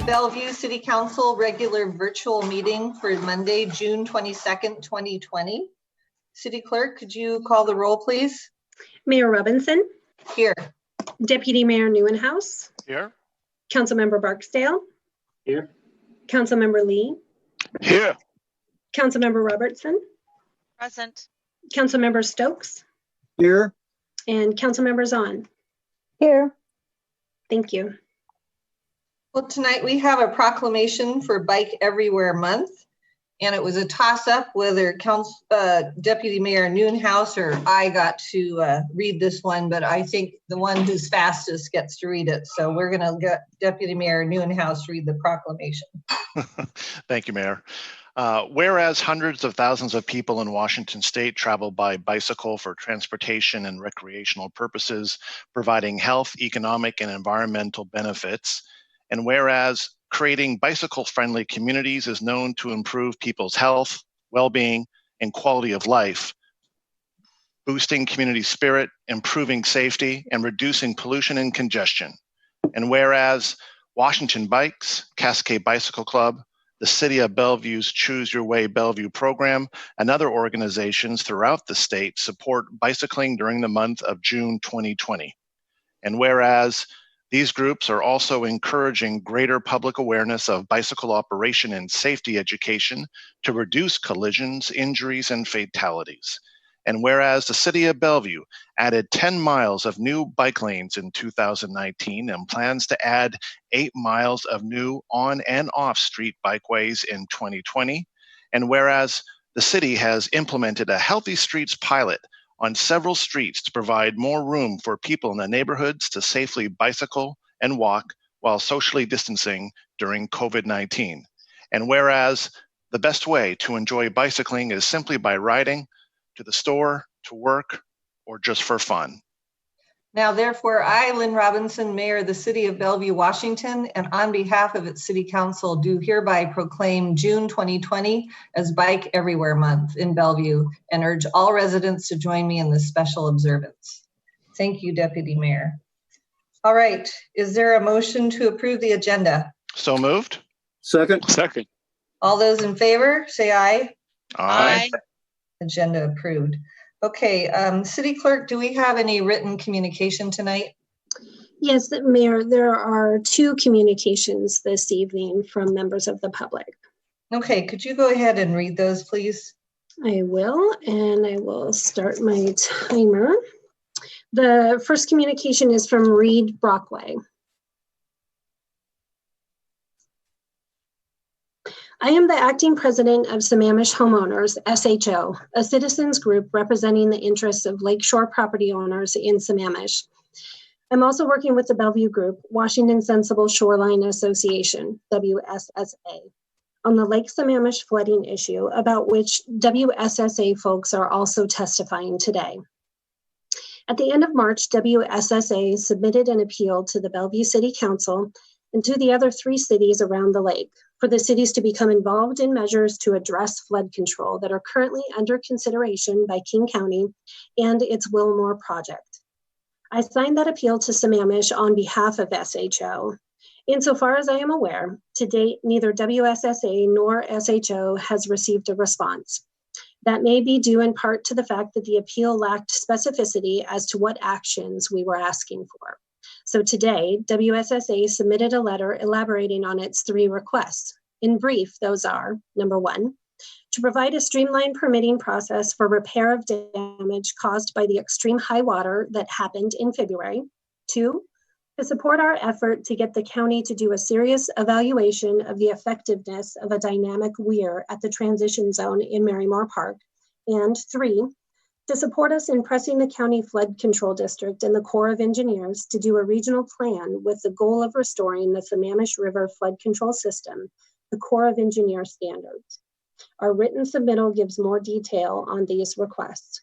Bellevue City Council regular virtual meeting for Monday, June 22nd, 2020. City Clerk, could you call the roll, please? Mayor Robinson. Here. Deputy Mayor Neuenhuis. Here. Councilmember Barksdale. Here. Councilmember Lee. Here. Councilmember Robertson. Present. Councilmember Stokes. Here. And Councilmember Zahn. Here. Thank you. Well, tonight we have a proclamation for Bike Everywhere Month, and it was a toss-up whether Deputy Mayor Neuenhuis or I got to read this one, but I think the one who's fastest gets to read it. So we're going to get Deputy Mayor Neuenhuis read the proclamation. Thank you, Mayor. Whereas hundreds of thousands of people in Washington State travel by bicycle for transportation and recreational purposes, providing health, economic, and environmental benefits. And whereas creating bicycle-friendly communities is known to improve people's health, well-being, and quality of life, boosting community spirit, improving safety, and reducing pollution and congestion. And whereas Washington Bikes, Cascade Bicycle Club, the City of Bellevue's Choose Your Way Bellevue program, and other organizations throughout the state support bicycling during the month of June 2020. And whereas these groups are also encouraging greater public awareness of bicycle operation and safety education to reduce collisions, injuries, and fatalities. And whereas the City of Bellevue added 10 miles of new bike lanes in 2019 and plans to add 8 miles of new on and off street bikeways in 2020. And whereas the city has implemented a Healthy Streets pilot on several streets to provide more room for people in the neighborhoods to safely bicycle and walk while socially distancing during COVID-19. And whereas the best way to enjoy bicycling is simply by riding to the store, to work, or just for fun. Now, therefore, I, Lynn Robinson, Mayor of the City of Bellevue, Washington, and on behalf of its City Council, do hereby proclaim June 2020 as Bike Everywhere Month in Bellevue and urge all residents to join me in this special observance. Thank you, Deputy Mayor. All right, is there a motion to approve the agenda? So moved. Second. Second. All those in favor, say aye. Aye. Agenda approved. Okay, City Clerk, do we have any written communication tonight? Yes, Mayor, there are 2 communications this evening from members of the public. Okay, could you go ahead and read those, please? I will, and I will start my timer. The first communication is from Reed Brockway. I am the acting president of Sammamish Homeowners, SHO, a citizens group representing the interests of lakeshore property owners in Sammamish. I'm also working with the Bellevue group, Washington Sensible Shoreline Association, WSSA, on the Lake Sammamish flooding issue, about which WSSA folks are also testifying today. At the end of March, WSSA submitted an appeal to the Bellevue City Council and to the other 3 cities around the lake for the cities to become involved in measures to address flood control that are currently under consideration by King County and its Wilmore project. I signed that appeal to Sammamish on behalf of SHO. Insofar as I am aware, to date, neither WSSA nor SHO has received a response. That may be due in part to the fact that the appeal lacked specificity as to what actions we were asking for. So today, WSSA submitted a letter elaborating on its 3 requests. In brief, those are, number 1, to provide a streamlined permitting process for repair of damage caused by the extreme high water that happened in February. 2, to support our effort to get the county to do a serious evaluation of the effectiveness of a dynamic weir at the transition zone in Marymore Park. And 3, to support us in pressing the County Flood Control District and the Corps of Engineers to do a regional plan with the goal of restoring the Sammamish River Flood Control System, the Corps of Engineers standards. Our written submittal gives more detail on these requests.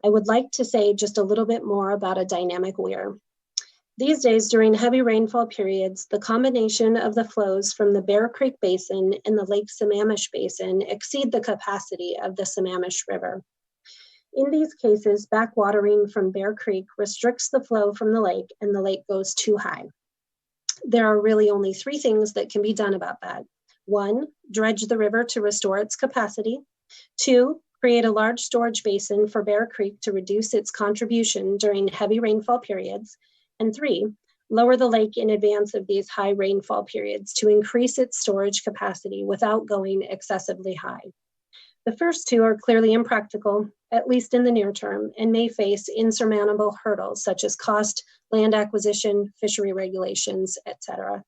I would like to say just a little bit more about a dynamic weir. These days, during heavy rainfall periods, the combination of the flows from the Bear Creek Basin and the Lake Sammamish Basin exceed the capacity of the Sammamish River. In these cases, backwatering from Bear Creek restricts the flow from the lake and the lake goes too high. There are really only 3 things that can be done about that. 1, dredge the river to restore its capacity. 2, create a large storage basin for Bear Creek to reduce its contribution during heavy rainfall periods. And 3, lower the lake in advance of these high rainfall periods to increase its storage capacity without going excessively high. The first 2 are clearly impractical, at least in the near term, and may face insurmountable hurdles such as cost, land acquisition, fishery regulations, etc.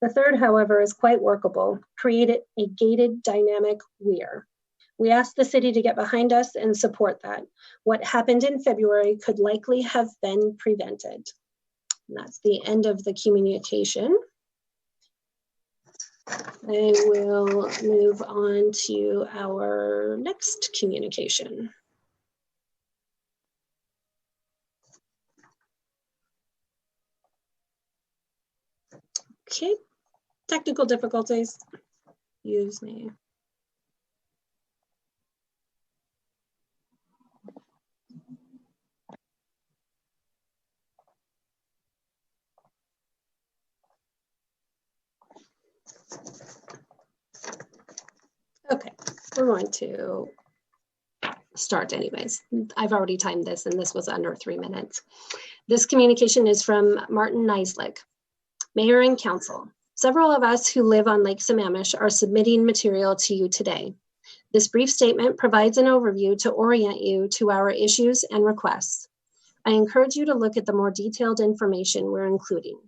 The third, however, is quite workable. Create a gated dynamic weir. We asked the city to get behind us and support that. What happened in February could likely have been prevented. And that's the end of the communication. I will move on to our next communication. Okay, technical difficulties. Excuse me. Okay, we're going to start anyways. I've already timed this and this was under 3 minutes. This communication is from Martin Neislich. Mayor and Council, several of us who live on Lake Sammamish are submitting material to you today. This brief statement provides an overview to orient you to our issues and requests. I encourage you to look at the more detailed information we're including.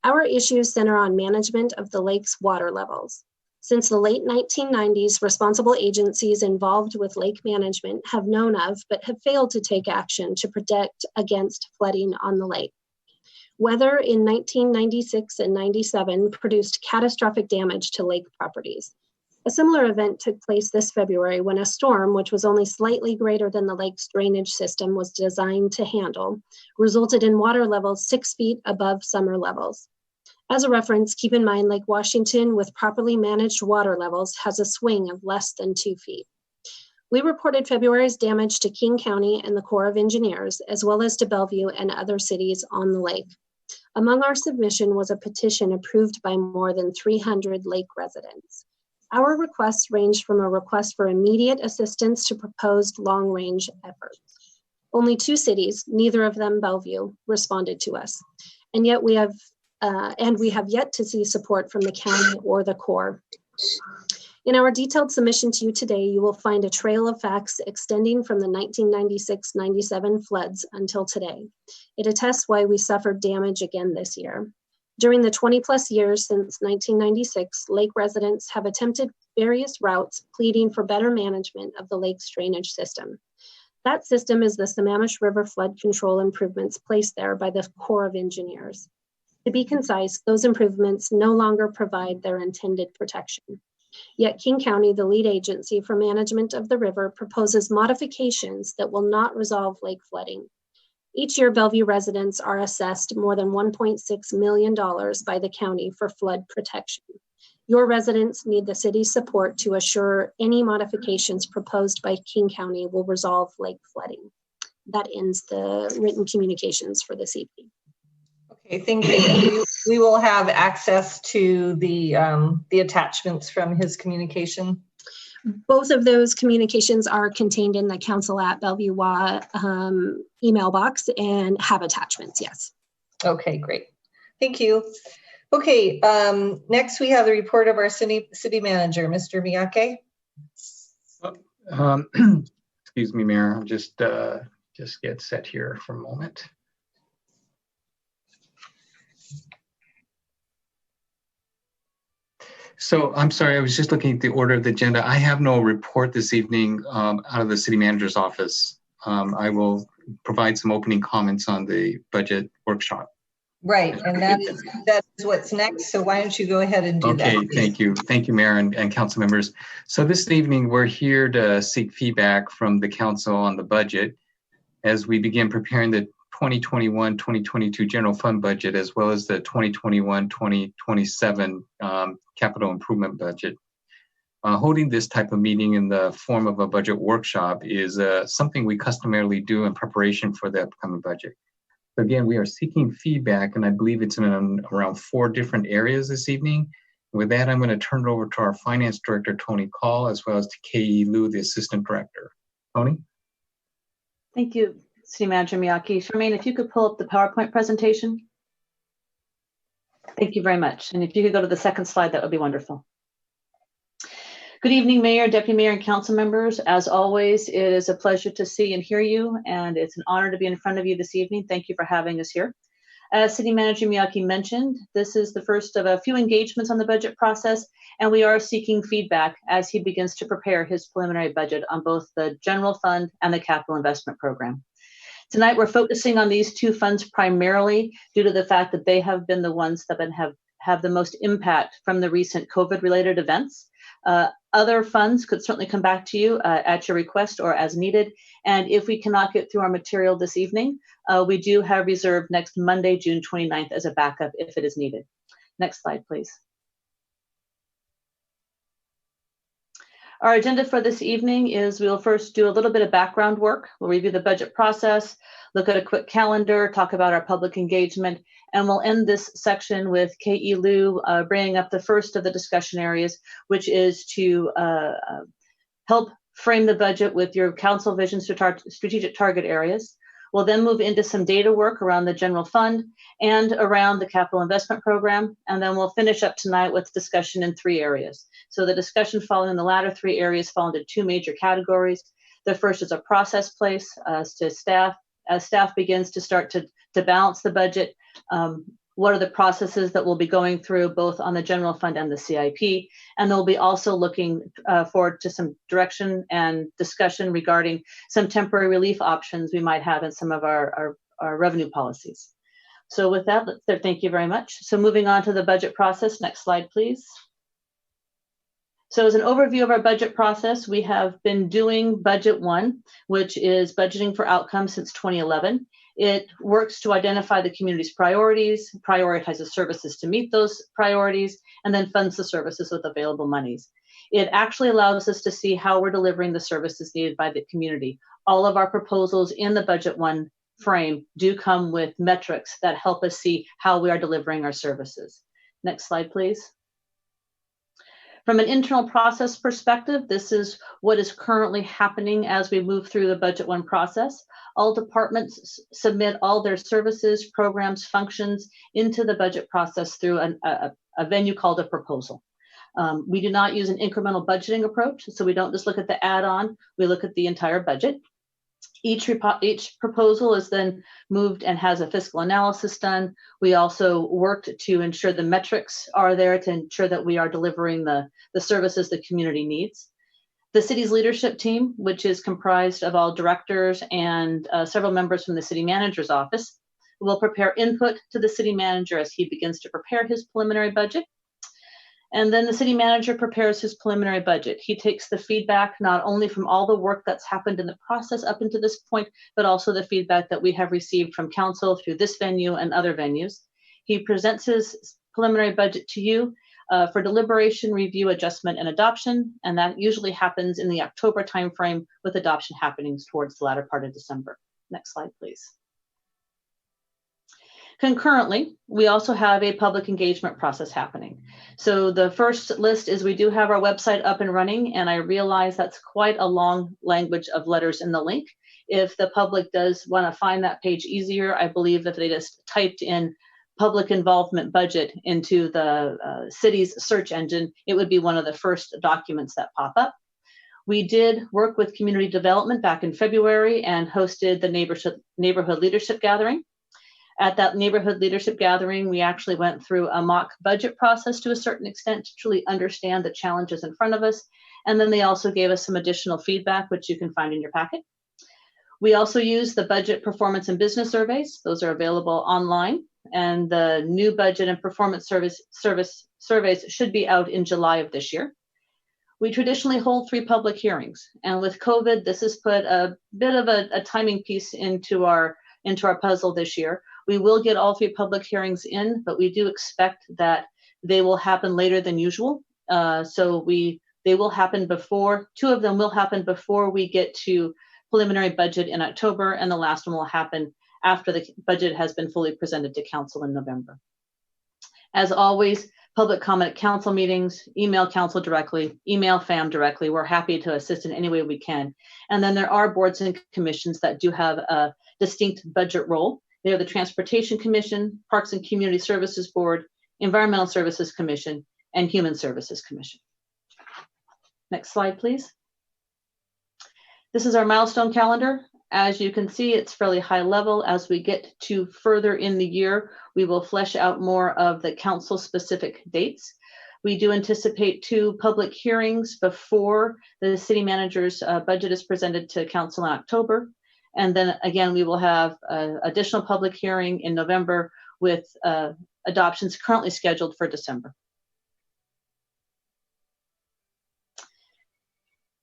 Our issues center on management of the lake's water levels. Since the late 1990s, responsible agencies involved with lake management have known of, but have failed to take action to protect against flooding on the lake. Weather in 1996 and 97 produced catastrophic damage to lake properties. A similar event took place this February when a storm, which was only slightly greater than the lake's drainage system was designed to handle, resulted in water levels 6 feet above summer levels. As a reference, keep in mind Lake Washington with properly managed water levels has a swing of less than 2 feet. We reported February's damage to King County and the Corps of Engineers, as well as to Bellevue and other cities on the lake. Among our submission was a petition approved by more than 300 lake residents. Our requests ranged from a request for immediate assistance to proposed long-range efforts. Only 2 cities, neither of them Bellevue, responded to us. And yet we have yet to see support from the county or the Corps. In our detailed submission to you today, you will find a trail of facts extending from the 1996-97 floods until today. It attests why we suffered damage again this year. During the 20+ years since 1996, lake residents have attempted various routes pleading for better management of the lake's drainage system. That system is the Sammamish River flood control improvements placed there by the Corps of Engineers. To be concise, those improvements no longer provide their intended protection. Yet King County, the lead agency for management of the river, proposes modifications that will not resolve lake flooding. Each year, Bellevue residents are assessed more than $1.6 million by the county for flood protection. Your residents need the city's support to assure any modifications proposed by King County will resolve lake flooding. That ends the written communications for this evening. Okay, thank you. We will have access to the attachments from his communication. Both of those communications are contained in the Council at Bellevue email box and have attachments, yes. Okay, great. Thank you. Okay, next we have the report of our city manager, Mr. Miyake. Excuse me, Mayor. I'll just get set here for a moment. So I'm sorry, I was just looking at the order of the agenda. I have no report this evening out of the city manager's office. I will provide some opening comments on the budget workshop. Right, and that is what's next. So why don't you go ahead and do that? Okay, thank you. Thank you, Mayor and council members. So this evening, we're here to seek feedback from the council on the budget as we begin preparing the 2021-2022 general fund budget, as well as the 2021-2027 capital improvement budget. Holding this type of meeting in the form of a budget workshop is something we customarily do in preparation for the upcoming budget. Again, we are seeking feedback, and I believe it's in around 4 different areas this evening. With that, I'm going to turn it over to our Finance Director, Tony Call, as well as to K.E. Liu, the Assistant Director. Tony? Thank you, City Manager Miyake. Charmaine, if you could pull up the PowerPoint presentation. Thank you very much. And if you could go to the second slide, that would be wonderful. Good evening, Mayor, Deputy Mayor, and Council members. As always, it is a pleasure to see and hear you, and it's an honor to be in front of you this evening. Thank you for having us here. As City Manager Miyake mentioned, this is the first of a few engagements on the budget process, and we are seeking feedback as he begins to prepare his preliminary budget on both the general fund and the capital investment program. Tonight, we're focusing on these 2 funds primarily due to the fact that they have been the ones that have the most impact from the recent COVID-related events. Other funds could certainly come back to you at your request or as needed. And if we cannot get through our material this evening, we do have reserved next Monday, June 29th as a backup if it is needed. Next slide, please. Our agenda for this evening is we'll first do a little bit of background work. We'll review the budget process, look at a quick calendar, talk about our public engagement, and we'll end this section with K.E. Liu bringing up the first of the discussion areas, which is to help frame the budget with your council visions to strategic target areas. We'll then move into some data work around the general fund and around the capital investment program. And then we'll finish up tonight with discussion in 3 areas. So the discussion following the latter 3 areas fall into 2 major categories. The first is a process place as staff begins to start to balance the budget. What are the processes that we'll be going through both on the general fund and the CIP? And they'll be also looking forward to some direction and discussion regarding some temporary relief options we might have in some of our revenue policies. So with that, thank you very much. So moving on to the budget process, next slide, please. So as an overview of our budget process, we have been doing Budget 1, which is budgeting for outcomes since 2011. It works to identify the community's priorities, prioritizes services to meet those priorities, and then funds the services with available monies. It actually allows us to see how we're delivering the services needed by the community. All of our proposals in the Budget 1 frame do come with metrics that help us see how we are delivering our services. Next slide, please. From an internal process perspective, this is what is currently happening as we move through the Budget 1 process. All departments submit all their services, programs, functions into the budget process through a venue called a proposal. We do not use an incremental budgeting approach, so we don't just look at the add-on, we look at the entire budget. Each proposal is then moved and has a fiscal analysis done. We also worked to ensure the metrics are there to ensure that we are delivering the services the community needs. The city's leadership team, which is comprised of all directors and several members from the city manager's office, will prepare input to the city manager as he begins to prepare his preliminary budget. And then the city manager prepares his preliminary budget. He takes the feedback not only from all the work that's happened in the process up until this point, but also the feedback that we have received from council through this venue and other venues. He presents his preliminary budget to you for deliberation, review, adjustment, and adoption. And that usually happens in the October timeframe, with adoption happening towards the latter part of December. Next slide, please. Concurrently, we also have a public engagement process happening. So the first list is we do have our website up and running, and I realize that's quite a long language of letters in the link. If the public does want to find that page easier, I believe that they just typed in public involvement budget into the city's search engine, it would be one of the first documents that pop up. We did work with community development back in February and hosted the neighborhood leadership gathering. At that neighborhood leadership gathering, we actually went through a mock budget process to a certain extent to truly understand the challenges in front of us. And then they also gave us some additional feedback, which you can find in your packet. We also use the budget performance and business surveys. Those are available online. And the new budget and performance surveys should be out in July of this year. We traditionally hold 3 public hearings. And with COVID, this has put a bit of a timing piece into our puzzle this year. We will get all 3 public hearings in, but we do expect that they will happen later than usual. They will happen before, 2 of them will happen before we get to preliminary budget in October, and the last one will happen after the budget has been fully presented to council in November. As always, public comment at council meetings, email council directly, email FAM directly. We're happy to assist in any way we can. And then there are boards and commissions that do have a distinct budget role. They are the Transportation Commission, Parks and Community Services Board, Environmental Services Commission, and Human Services Commission. Next slide, please. This is our milestone calendar. As you can see, it's fairly high level. As we get to further in the year, we will flesh out more of the council specific dates. We do anticipate 2 public hearings before the city manager's budget is presented to council in October. And then again, we will have additional public hearing in November with adoptions currently scheduled for December.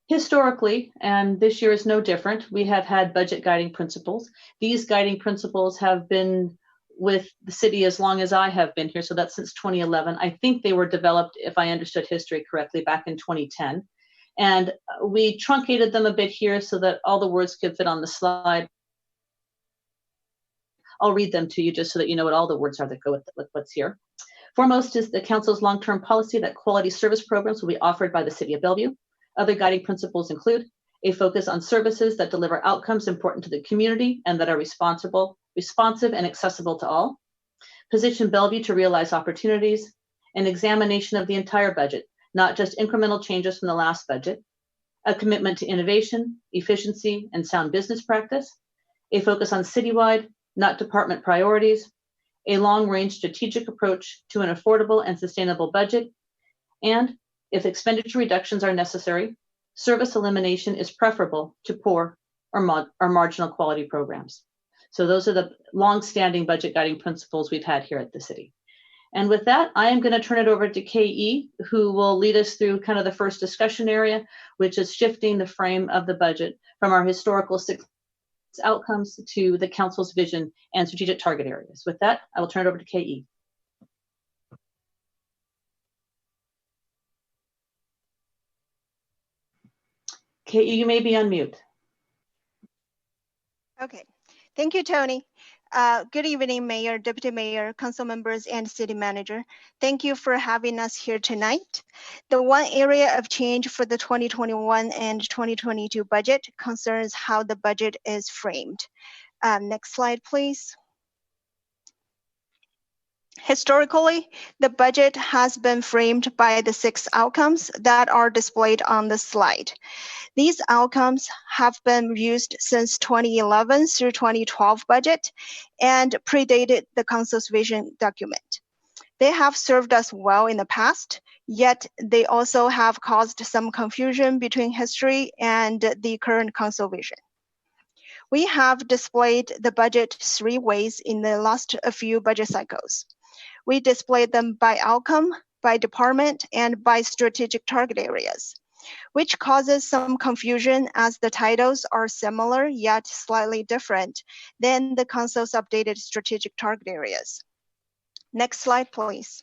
Historically, and this year is no different, we have had budget guiding principles. These guiding principles have been with the city as long as I have been here, so that's since 2011. I think they were developed, if I understood history correctly, back in 2010. And we truncated them a bit here so that all the words could fit on the slide. I'll read them to you just so that you know what all the words are that go with what's here. Foremost is the council's long-term policy that quality service programs will be offered by the city of Bellevue. Other guiding principles include a focus on services that deliver outcomes important to the community and that are responsive and accessible to all. Position Bellevue to realize opportunities. An examination of the entire budget, not just incremental changes from the last budget. A commitment to innovation, efficiency, and sound business practice. A focus on citywide, not department priorities. A long-range strategic approach to an affordable and sustainable budget. And if expenditure reductions are necessary, service elimination is preferable to poor or marginal quality programs. So those are the long-standing budget guiding principles we've had here at the city. And with that, I am going to turn it over to KE, who will lead us through kind of the first discussion area, which is shifting the frame of the budget from our historical 6 outcomes to the council's vision and strategic target areas. With that, I will turn it over to KE. KE, you may be on mute. Okay, thank you, Tony. Good evening, Mayor, Deputy Mayor, Council members, and City Manager. Thank you for having us here tonight. The one area of change for the 2021 and 2022 budget concerns how the budget is framed. Next slide, please. Historically, the budget has been framed by the 6 outcomes that are displayed on the slide. These outcomes have been used since 2011 through 2012 budget and predated the council's vision document. They have served us well in the past, yet they also have caused some confusion between history and the current council vision. We have displayed the budget 3 ways in the last few budget cycles. We displayed them by outcome, by department, and by strategic target areas, which causes some confusion as the titles are similar yet slightly different than the council's updated strategic target areas. Next slide, please.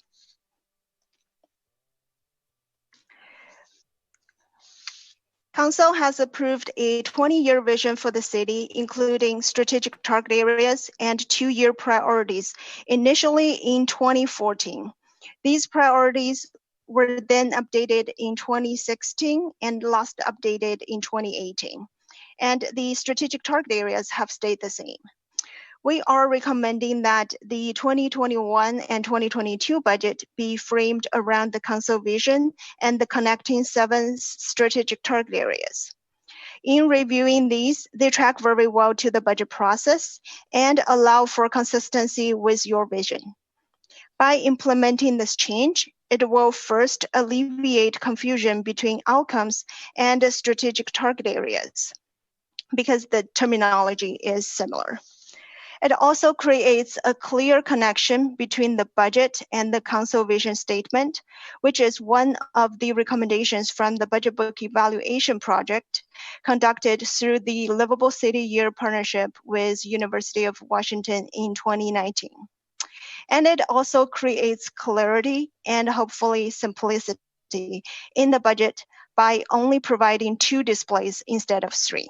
Council has approved a 20-year vision for the city, including strategic target areas and 2-year priorities, initially in 2014. These priorities were then updated in 2016 and last updated in 2018. And the strategic target areas have stayed the same. We are recommending that the 2021 and 2022 budget be framed around the council vision and the connecting 7 strategic target areas. In reviewing these, they track very well to the budget process and allow for consistency with your vision. By implementing this change, it will first alleviate confusion between outcomes and strategic target areas because the terminology is similar. It also creates a clear connection between the budget and the council vision statement, which is one of the recommendations from the budget book evaluation project conducted through the Livable City Year partnership with University of Washington in 2019. And it also creates clarity and hopefully simplicity in the budget by only providing 2 displays instead of 3.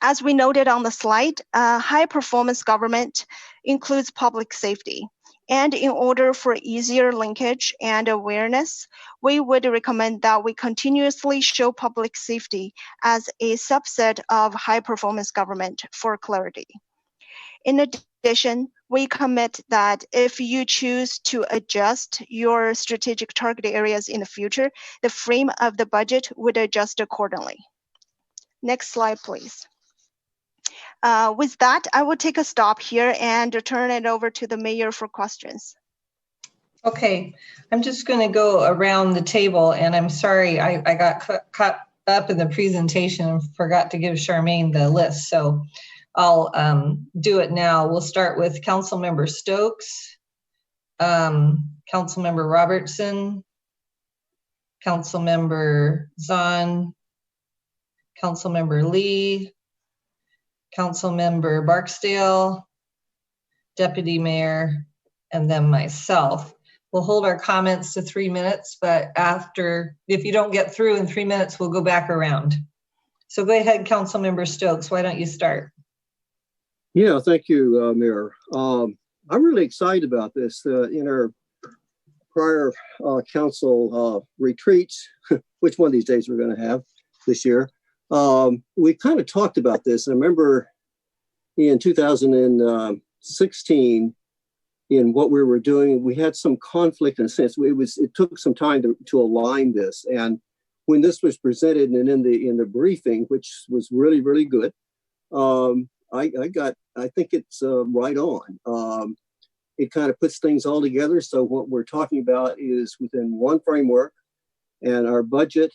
As we noted on the slide, high performance government includes public safety. And in order for easier linkage and awareness, we would recommend that we continuously show public safety as a subset of high performance government for clarity. In addition, we commit that if you choose to adjust your strategic target areas in the future, the frame of the budget would adjust accordingly. Next slide, please. With that, I will take a stop here and turn it over to the mayor for questions. Okay, I'm just going to go around the table, and I'm sorry I got caught up in the presentation and forgot to give Charmaine the list. So I'll do it now. We'll start with Councilmember Stokes, Councilmember Robertson, Councilmember Zahn, Councilmember Lee, Councilmember Barksdale, Deputy Mayor, and then myself. We'll hold our comments to 3 minutes, but if you don't get through in 3 minutes, we'll go back around. So go ahead, Councilmember Stokes. Why don't you start? Yeah, thank you, Mayor. I'm really excited about this. In our prior council retreats, which one of these days we're going to have this year, we kind of talked about this. I remember in 2016, in what we were doing, we had some conflict in a sense. It took some time to align this. And when this was presented and in the briefing, which was really, really good, I think it's right on. It kind of puts things all together. So what we're talking about is within one framework, and our budget.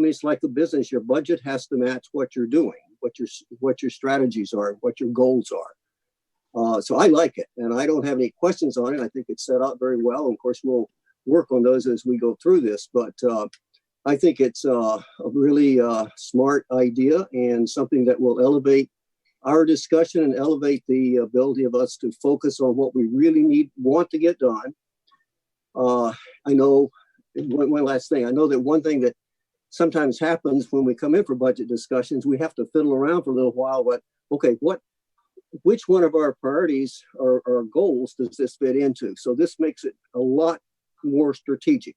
It's like the business. Your budget has to match what you're doing, what your strategies are, what your goals are. So I like it, and I don't have any questions on it. I think it's set up very well. And of course, we'll work on those as we go through this. But I think it's a really smart idea and something that will elevate our discussion and elevate the ability of us to focus on what we really want to get done. I know one last thing. I know that one thing that sometimes happens when we come in for budget discussions, we have to fiddle around for a little while. But okay, which one of our priorities or goals does this fit into? So this makes it a lot more strategic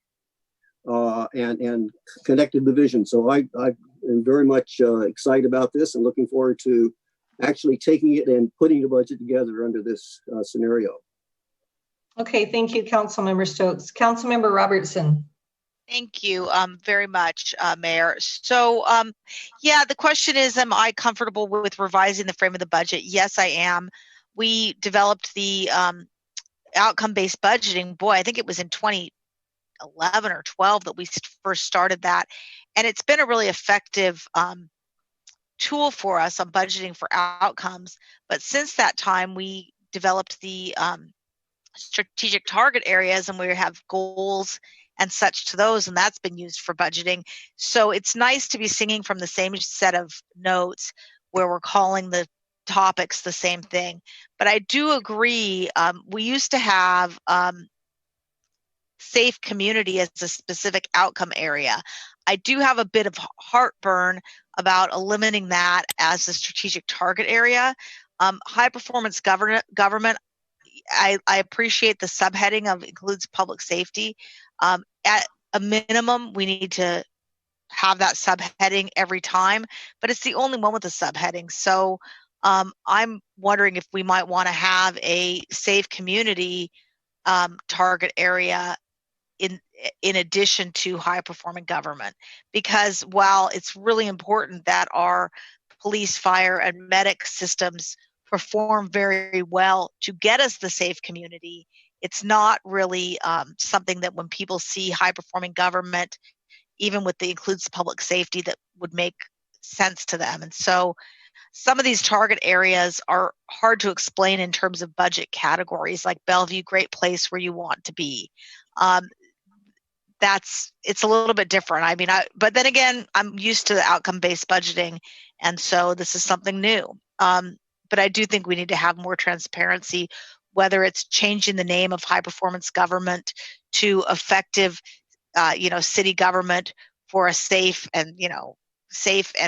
and connected the vision. So I am very much excited about this and looking forward to actually taking it and putting the budget together under this scenario. Okay, thank you, Councilmember Stokes. Councilmember Robertson. Thank you very much, Mayor. So, yeah, the question is, am I comfortable with revising the frame of the budget? Yes, I am. We developed the outcome-based budgeting. Boy, I think it was in 2011 or 12 that we first started that. And it's been a really effective tool for us on budgeting for outcomes. But since that time, we developed the strategic target areas, and we have goals and such to those, and that's been used for budgeting. So it's nice to be singing from the same set of notes where we're calling the topics the same thing. But I do agree, we used to have safe community as a specific outcome area. I do have a bit of heartburn about eliminating that as a strategic target area. High performance government, I appreciate the subheading of includes public safety. At a minimum, we need to have that subheading every time, but it's the only one with a subheading. So I'm wondering if we might want to have a safe community target area in addition to high performing government, because while it's really important that our police, fire, and medic systems perform very well to get us the safe community, it's not really something that when people see high performing government, even with the includes public safety, that would make sense to them. And so some of these target areas are hard to explain in terms of budget categories, like Bellevue, great place where you want to be. It's a little bit different. I mean, but then again, I'm used to the outcome-based budgeting, and so this is something new. But I do think we need to have more transparency, whether it's changing the name of high performance government to effective, city government for a safe and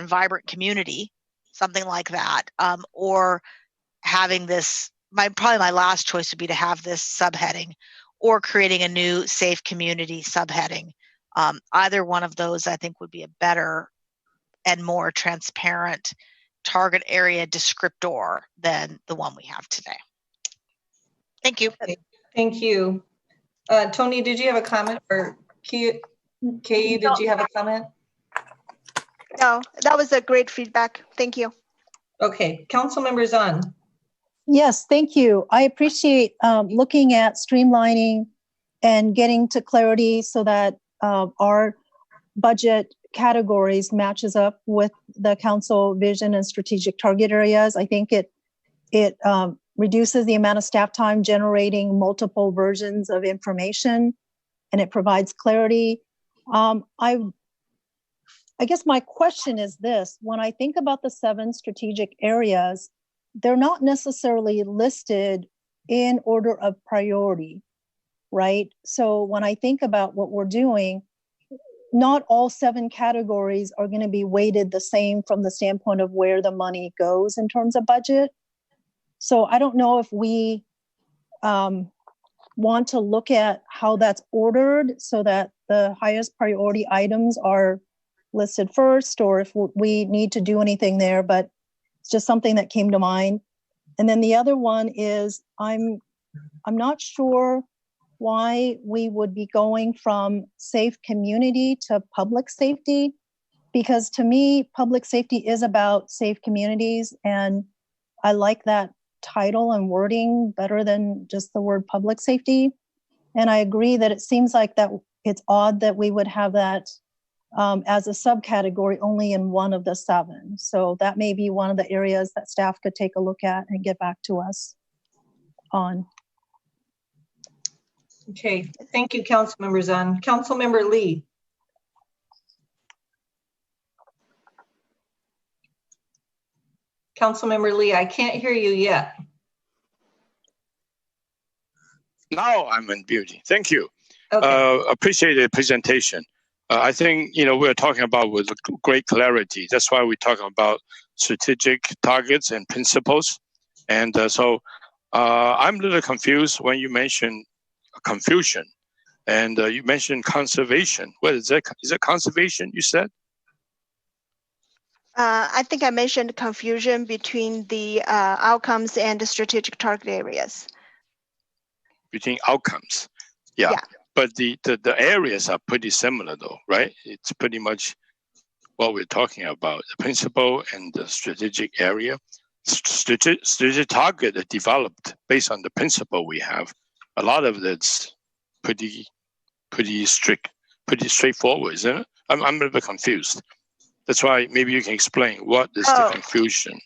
vibrant community. something like that, or having this, probably my last choice would be to have this subheading, or creating a new safe community subheading. Either one of those I think would be a better and more transparent target area descriptor than the one we have today. Thank you. Okay, thank you. Tony, did you have a comment, or Kay, did you have a comment? No, that was a great feedback. Thank you. Okay, Councilmember Zahn. Yes, thank you. I appreciate looking at streamlining and getting to clarity so that our budget categories matches up with the council vision and strategic target areas. I think it reduces the amount of staff time generating multiple versions of information, and it provides clarity. I guess my question is this: when I think about the 7 strategic areas, they're not necessarily listed in order of priority, right? So when I think about what we're doing, not all 7 categories are going to be weighted the same from the standpoint of where the money goes in terms of budget. So I don't know if we want to look at how that's ordered so that the highest priority items are listed first, or if we need to do anything there, but it's just something that came to mind. And then the other one is I'm not sure why we would be going from safe community to public safety, because to me, public safety is about safe communities, and I like that title and wording better than just the word public safety. And I agree that it seems like that it's odd that we would have that as a subcategory only in one of the 7. So that may be one of the areas that staff could take a look at and get back to us on. Okay, thank you, Councilmember Zahn. Councilmember Lee. Councilmember Lee, I can't hear you yet. Now I'm in beauty. Thank you. Okay. Appreciate the presentation. I think, we're talking about with great clarity. That's why we're talking about strategic targets and principles. And so I'm a little confused when you mentioned confusion, and you mentioned conservation. What is that? Is it conservation you said? I think I mentioned confusion between the outcomes and the strategic target areas. Between outcomes. Yeah. But the areas are pretty similar though, right? It's pretty much what we're talking about, the principle and the strategic area. Strategic target are developed based on the principle we have. A lot of it's pretty strict, pretty straightforward, isn't it? I'm a little bit confused. That's why maybe you can explain what is the confusion.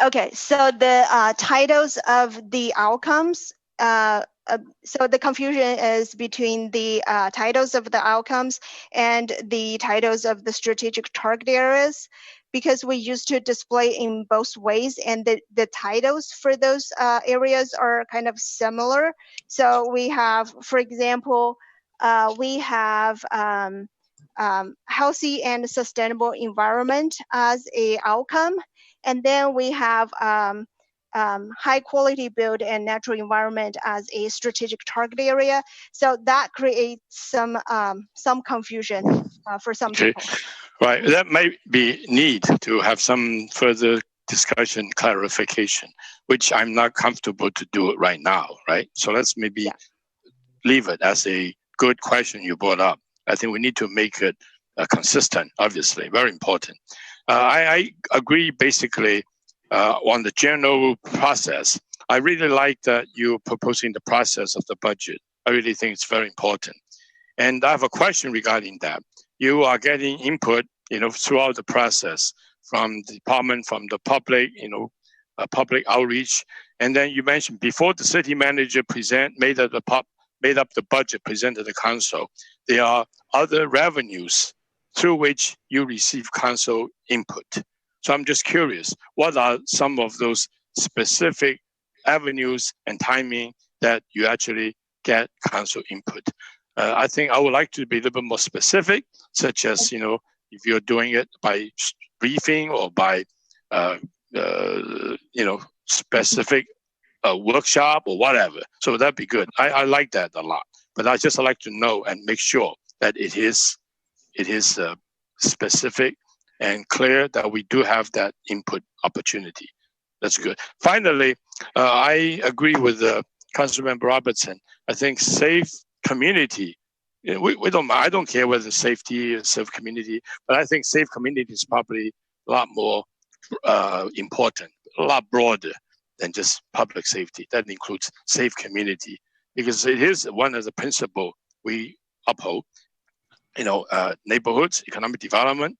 Okay, so the titles of the outcomes, so the confusion is between the titles of the outcomes and the titles of the strategic target areas, because we used to display in both ways, and the titles for those areas are kind of similar. So we have, for example, we have healthy and sustainable environment as a outcome, and then we have high quality build and natural environment as a strategic target area. So that creates some confusion for some people. Right, that might be need to have some further discussion, clarification, which I'm not comfortable to do it right now, right? So let's maybe leave it as a good question you brought up. I think we need to make it consistent, obviously, very important. I agree basically on the general process. I really like that you're proposing the process of the budget. I really think it's very important. And I have a question regarding that. You are getting input, throughout the process from the department, from the public, public outreach. And then you mentioned before the city manager made up the budget, presented the council, there are other revenues through which you receive council input. So I'm just curious, what are some of those specific avenues and timing that you actually get council input? I think I would like to be a little bit more specific, such as, if you're doing it by briefing or by specific workshop or whatever. So that'd be good. I like that a lot. But I just like to know and make sure that it is specific and clear that we do have that input opportunity. That's good. Finally, I agree with Councilmember Robertson. I think safe community. We don't. I don't care whether safety or safe community, but I think safe community is probably a lot more important, a lot broader than just public safety. That includes safe community because it is one of the principles we uphold. Neighborhoods, economic development,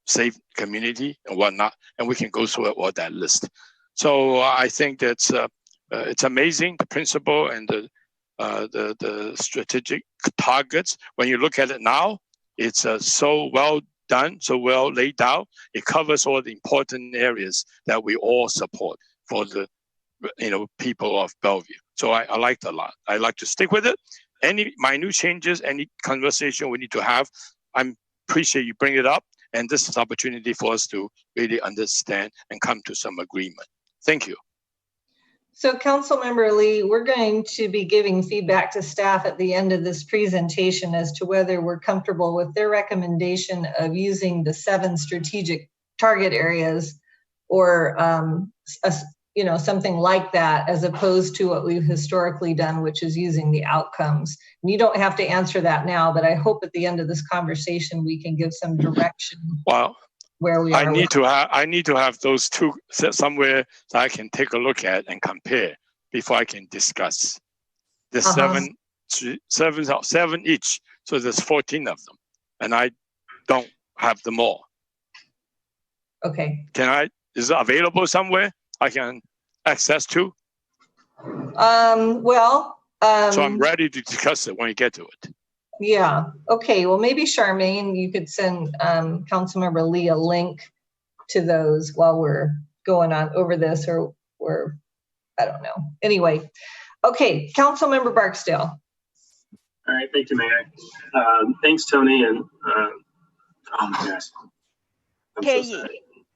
safe community and whatnot, and we can go through all that list. So I think that's it's amazing, the principle and the strategic targets. When you look at it now, it's so well done, so well laid out. It covers all the important areas that we all support for the people of Bellevue. So I liked a lot. I like to stick with it. Any minute changes, any conversation we need to have, I appreciate you bring it up. And this is an opportunity for us to really understand and come to some agreement. Thank you. So Councilmember Lee, we're going to be giving feedback to staff at the end of this presentation as to whether we're comfortable with their recommendation of using the 7 strategic target areas or something like that, as opposed to what we've historically done, which is using the outcomes. And you don't have to answer that now, but I hope at the end of this conversation we can give some direction. Well, where we are. I need to have those two somewhere that I can take a look at and compare before I can discuss. The 7 each, so there's 14 of them, and I don't have them all. Okay. Is it available somewhere I can access to? So I'm ready to discuss it when you get to it. Yeah. Okay. Well, maybe Charmaine, you could send Councilmember Lee a link to those while we're going on over this, or I don't know. Anyway. Okay. Councilmember Barksdale. All right. Thank you, Mayor. Thanks, Tony. And oh my gosh.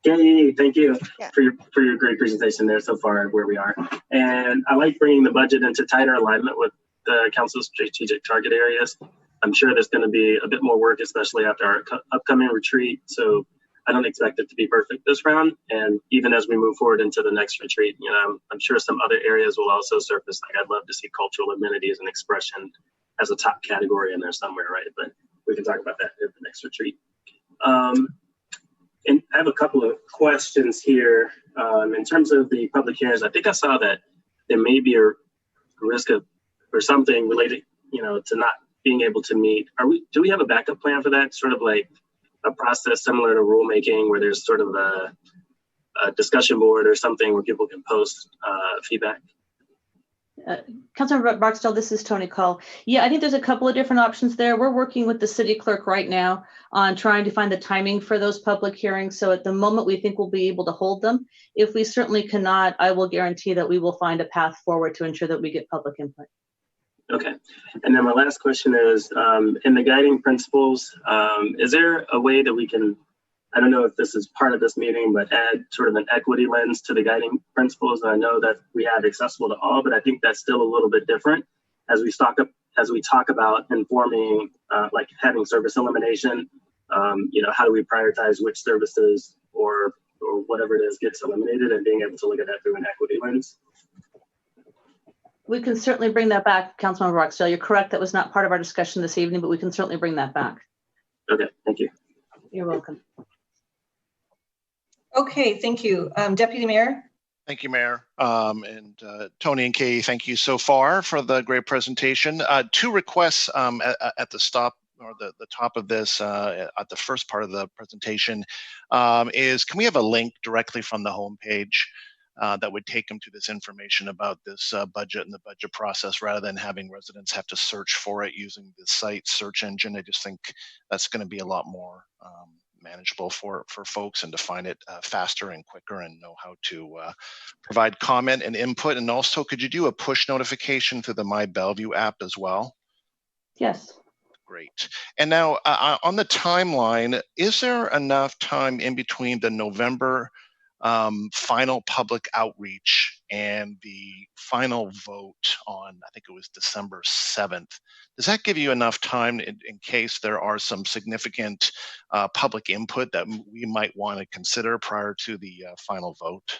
Yay, thank you for your great presentation there so far where we are. And I like bringing the budget into tighter alignment with the council's strategic target areas. I'm sure there's going to be a bit more work, especially after our upcoming retreat. So I don't expect it to be perfect this round. And even as we move forward into the next retreat, I'm sure some other areas will also surface. Like I'd love to see cultural amenities and expression as a top category in there somewhere, right? But we can talk about that at the next retreat. And I have a couple of questions here in terms of the public hearings. I think I saw that there may be a risk of or something related, to not being able to meet. Do we have a backup plan for that? Sort of like a process similar to rulemaking where there's sort of a discussion board or something where people can post feedback? Councilmember Barksdale, this is Tony Call. Yeah, I think there's a couple of different options there. We're working with the city clerk right now on trying to find the timing for those public hearings. So at the moment, we think we'll be able to hold them. If we certainly cannot, I will guarantee that we will find a path forward to ensure that we get public input. Okay. And then my last question is, in the guiding principles, is there a way that we can, I don't know if this is part of this meeting, but add sort of an equity lens to the guiding principles? And I know that we have accessible to all, but I think that's still a little bit different as we talk about informing, like having service elimination. How do we prioritize which services or whatever it is gets eliminated, and being able to look at that through an equity lens? We can certainly bring that back, Councilmember Barksdale. You're correct. That was not part of our discussion this evening, but we can certainly bring that back. Okay, thank you. You're welcome. Okay, thank you. Deputy Mayor? Thank you, Mayor. And Tony and Kay, thank you so far for the great presentation. 2 requests at the stop or the top of this, at the first part of the presentation, is can we have a link directly from the homepage that would take them to this information about this budget and the budget process, rather than having residents have to search for it using the site search engine. I just think that's going to be a lot more manageable for folks, and to find it faster and quicker, and know how to provide comment and input. And also, could you do a push notification through the My Bellevue app as well? Yes. Great. And now on the timeline, is there enough time in between the November final public outreach and the final vote on, I think it was December 7th? Does that give you enough time in case there are some significant public input that we might want to consider prior to the final vote?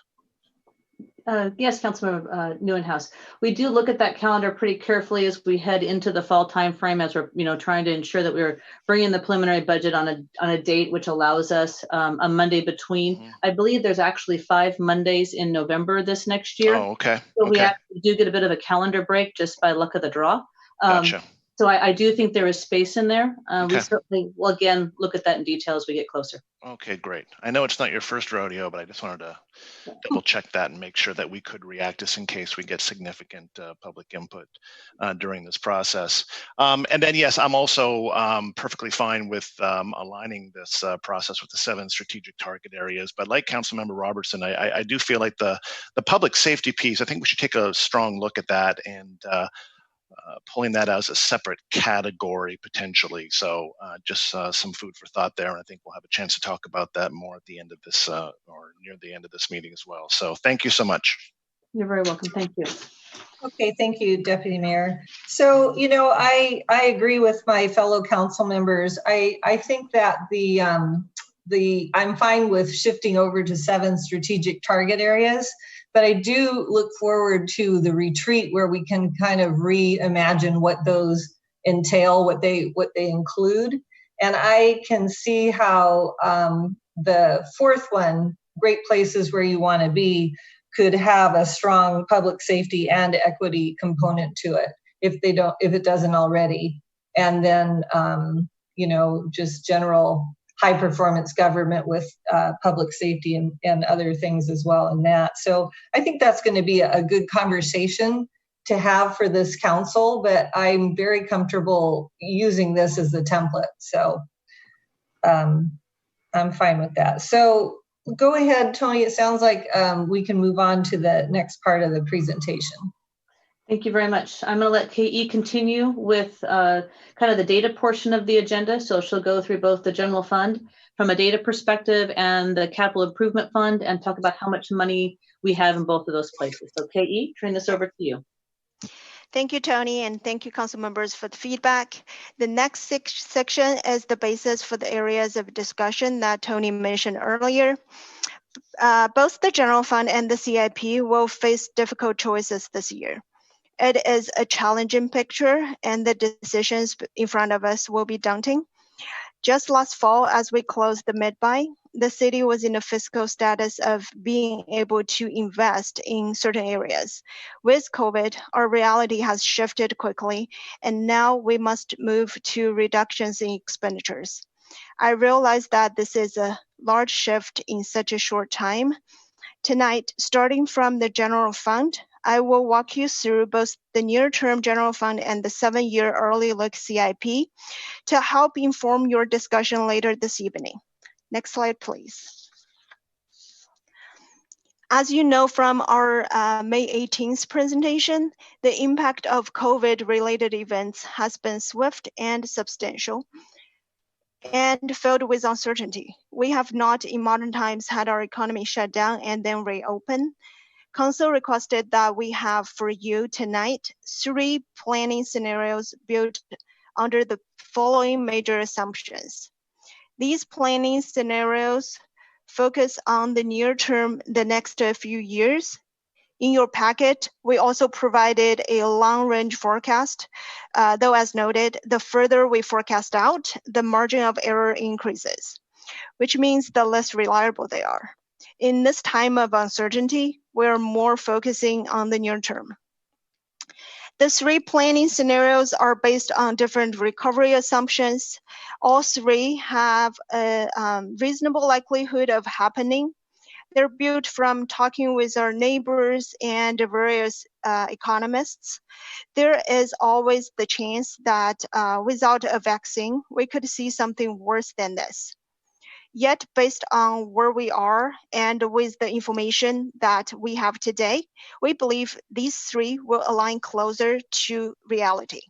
Yes, Councilmember Neuenhuis. We do look at that calendar pretty carefully as we head into the fall timeframe, as we're, trying to ensure that we're bringing the preliminary budget on a date which allows us a Monday between. Mm-hmm. I believe there's actually 5 Mondays in November this next year. Oh, okay. So we actually do get a bit of a calendar break just by luck of the draw. Gotcha. So I do think there is space in there. Okay. We certainly will, again, look at that in detail as we get closer. Okay, great. I know it's not your first rodeo, but I just wanted to double check that and make sure that we could react just in case we get significant public input during this process. And then, yes, I'm also perfectly fine with aligning this process with the 7 strategic target areas. But like Councilmember Robertson, I do feel like the public safety piece, I think we should take a strong look at that and pulling that as a separate category potentially. So just some food for thought there. And I think we'll have a chance to talk about that more at the end of this or near the end of this meeting as well. So thank you so much. You're very welcome. Thank you. Okay, thank you, Deputy Mayor. So, I agree with my fellow council members. I think that I'm fine with shifting over to 7 strategic target areas. But I do look forward to the retreat where we can kind of reimagine what those entail, what they include. And I can see how the 4th one, great places where you want to be, could have a strong public safety and equity component to it if it doesn't already. And then just general high performance government with public safety and other things as well in that. So I think that's going to be a good conversation to have for this council, but I'm very comfortable using this as the template. So I'm fine with that. So go ahead, Tony. It sounds like we can move on to the next part of the presentation. Thank you very much. I'm going to let KE continue with kind of the data portion of the agenda. So she'll go through both the general fund from a data perspective and the capital improvement fund and talk about how much money we have in both of those places. So KE, turn this over to you. Thank you, Tony, and thank you, council members, for the feedback. The next section is the basis for the areas of discussion that Tony mentioned earlier. Both the general fund and the CIP will face difficult choices this year. It is a challenging picture, and the decisions in front of us will be daunting. Just last fall, as we closed the mid-buy, the city was in a fiscal status of being able to invest in certain areas. With COVID, our reality has shifted quickly, and now we must move to reductions in expenditures. I realize that this is a large shift in such a short time. Tonight, starting from the general fund, I will walk you through both the near-term general fund and the 7-year early look CIP to help inform your discussion later this evening. Next slide, please. As you know from our May 18th presentation, the impact of COVID-related events has been swift and substantial and filled with uncertainty. We have not in modern times had our economy shut down and then reopen. Council requested that we have for you tonight 3 planning scenarios built under the following major assumptions. These planning scenarios focus on the near term, the next few years. In your packet, we also provided a long-range forecast, though as noted, the further we forecast out, the margin of error increases, which means the less reliable they are. In this time of uncertainty, we're more focusing on the near term. The 3 planning scenarios are based on different recovery assumptions. All 3 have a reasonable likelihood of happening. They're built from talking with our neighbors and various economists. There is always the chance that without a vaccine, we could see something worse than this. Yet, based on where we are and with the information that we have today, we believe these 3 will align closer to reality.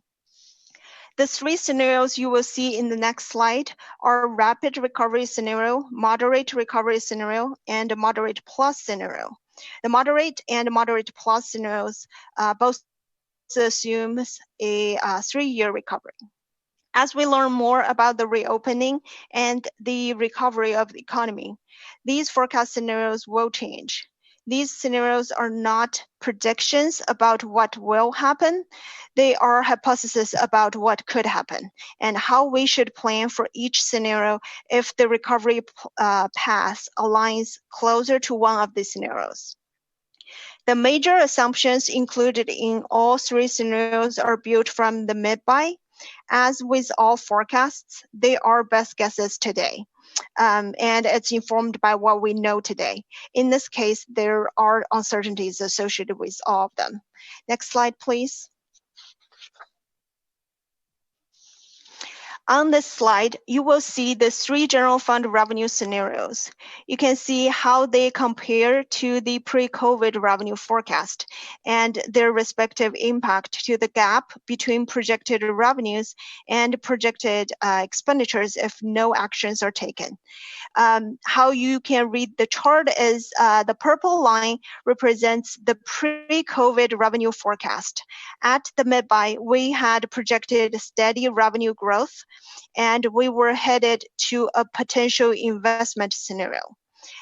The three scenarios you will see in the next slide are rapid recovery scenario, moderate recovery scenario, and a moderate plus scenario. The moderate and moderate plus scenarios both assumes a 3-year recovery. As we learn more about the reopening and the recovery of the economy, these forecast scenarios will change. These scenarios are not predictions about what will happen. They are hypotheses about what could happen and how we should plan for each scenario if the recovery path aligns closer to one of these scenarios. The major assumptions included in all three scenarios are built from the mid-buy. As with all forecasts, they are best guesses today, and it's informed by what we know today. In this case, there are uncertainties associated with all of them. Next slide, please. On this slide, you will see the three general fund revenue scenarios. You can see how they compare to the pre-COVID revenue forecast and their respective impact to the gap between projected revenues and projected expenditures if no actions are taken. How you can read the chart is the purple line represents the pre-COVID revenue forecast. At the mid-buy, we had projected steady revenue growth, and we were headed to a potential investment scenario.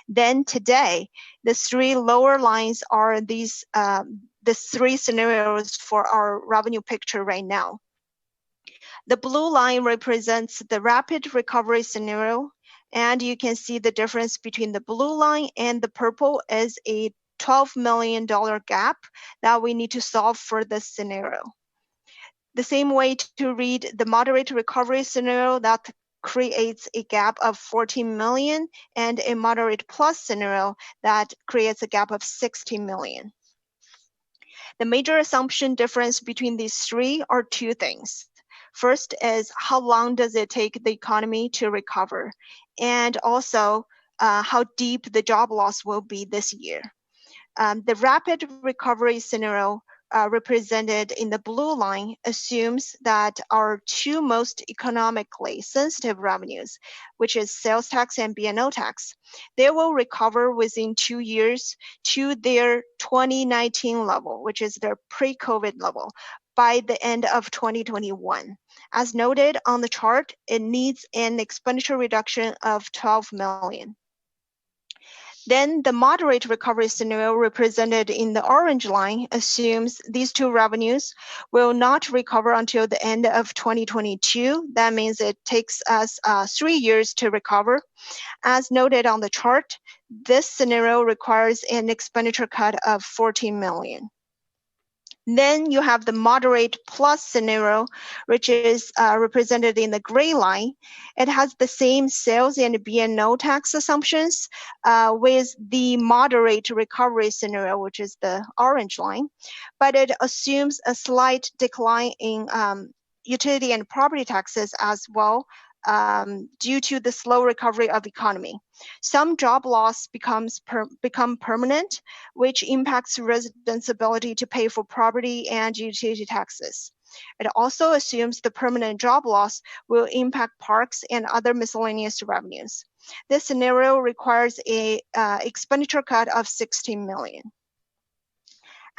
Then today, the three lower lines are these the three scenarios for our revenue picture right now. The blue line represents the rapid recovery scenario, and you can see the difference between the blue line and the purple is a $12 million gap that we need to solve for this scenario. The same way to read the moderate recovery scenario that creates a gap of 14 million and a moderate plus scenario that creates a gap of 60 million. The major assumption difference between these three are two things. First is how long does it take the economy to recover, and also how deep the job loss will be this year. The rapid recovery scenario represented in the blue line assumes that our two most economically sensitive revenues, which is sales tax and B&O tax, they will recover within 2 years to their 2019 level, which is their pre-COVID level, by the end of 2021. As noted on the chart, it needs an expenditure reduction of 12 million. Then the moderate recovery scenario represented in the orange line assumes these two revenues will not recover until the end of 2022. That means it takes us 3 years to recover. As noted on the chart, this scenario requires an expenditure cut of 14 million. Then you have the moderate plus scenario, which is represented in the gray line. It has the same sales and B&O tax assumptions with the moderate recovery scenario, which is the orange line, but it assumes a slight decline in utility and property taxes as well, due to the slow recovery of the economy. Some job loss become permanent, which impacts residents' ability to pay for property and utility taxes. It also assumes the permanent job loss will impact parks and other miscellaneous revenues. This scenario requires a expenditure cut of 16 million.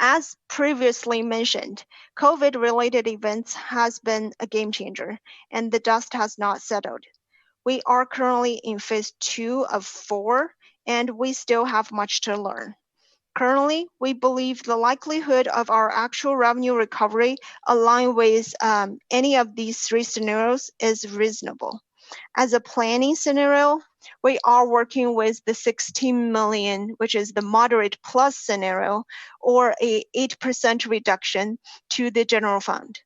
As previously mentioned, COVID-related events has been a game changer, and the dust has not settled. We are currently in phase 2 of 4, and we still have much to learn. Currently, we believe the likelihood of our actual revenue recovery aligned with any of these three scenarios is reasonable. As a planning scenario, we are working with the 16 million, which is the moderate plus scenario, or a 8% reduction to the general fund.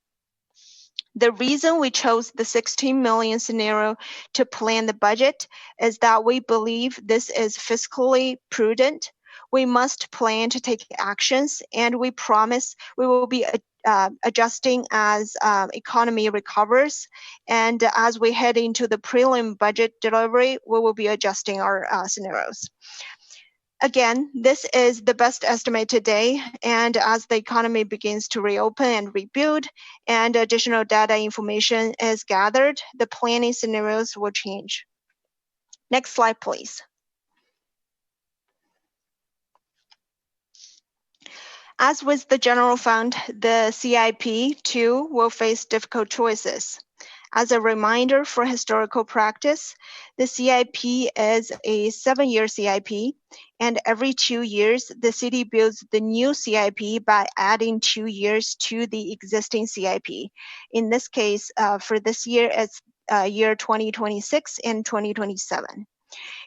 The reason we chose the 16 million scenario to plan the budget is that we believe this is fiscally prudent. We must plan to take actions, and we promise we will be adjusting as economy recovers. And as we head into the prelim budget delivery, we will be adjusting our scenarios. Again, this is the best estimate today, and as the economy begins to reopen and rebuild and additional data information is gathered, the planning scenarios will change. Next slide, please. As with the general fund, the CIP too will face difficult choices. As a reminder for historical practice, the CIP is a 7-year CIP, and every 2 years, the city builds the new CIP by adding 2 years to the existing CIP. In this case, for this year, it's year 2026 and 2027.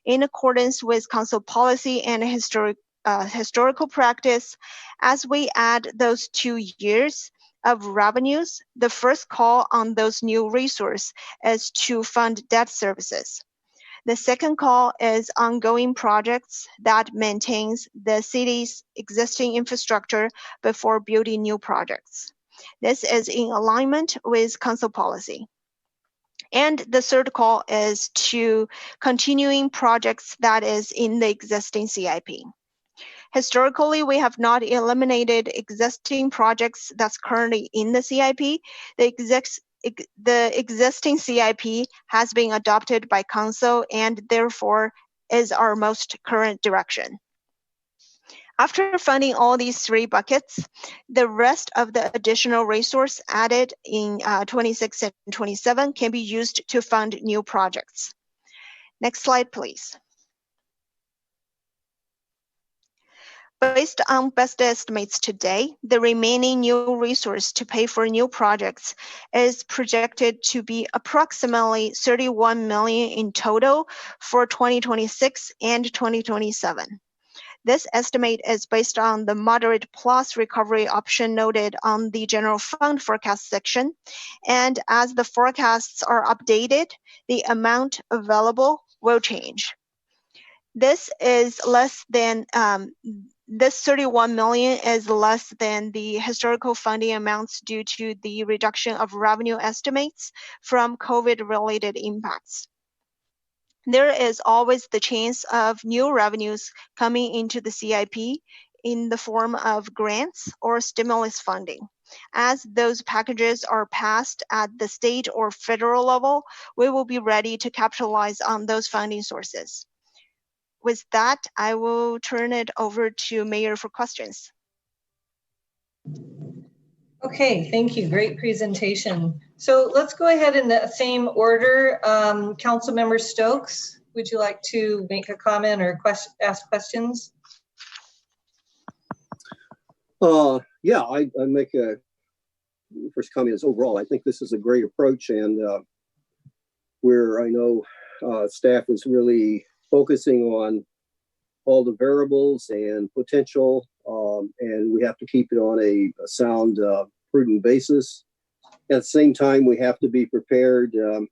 In accordance with council policy and historical practice, as we add those 2 years of revenues, the first call on those new resources is to fund debt services. The second call is ongoing projects that maintains the city's existing infrastructure before building new projects. This is in alignment with council policy. And the third call is to continuing projects that is in the existing CIP. Historically, we have not eliminated existing projects that's currently in the CIP. The existing CIP has been adopted by council and therefore is our most current direction. After funding all these 3 buckets, the rest of the additional resource added in 26 and 27 can be used to fund new projects. Next slide, please. Based on best estimates today, the remaining new resource to pay for new projects is projected to be approximately $31 million in total for 2026 and 2027. This estimate is based on the moderate plus recovery option noted on the general fund forecast section. And as the forecasts are updated, the amount available will change. This is less than, this 31 million is less than the historical funding amounts due to the reduction of revenue estimates from COVID-related impacts. There is always the chance of new revenues coming into the CIP in the form of grants or stimulus funding. As those packages are passed at the state or federal level, we will be ready to capitalize on those funding sources. With that, I will turn it over to Mayor for questions. Okay, thank you. Great presentation. So let's go ahead in the same order. Councilmember Stokes, would you like to make a comment or ask questions? Yeah, I make a first comment is overall, I think this is a great approach, and where I know staff is really focusing on all the variables and potential, and we have to keep it on a sound, prudent basis. At the same time, we have to be prepared. And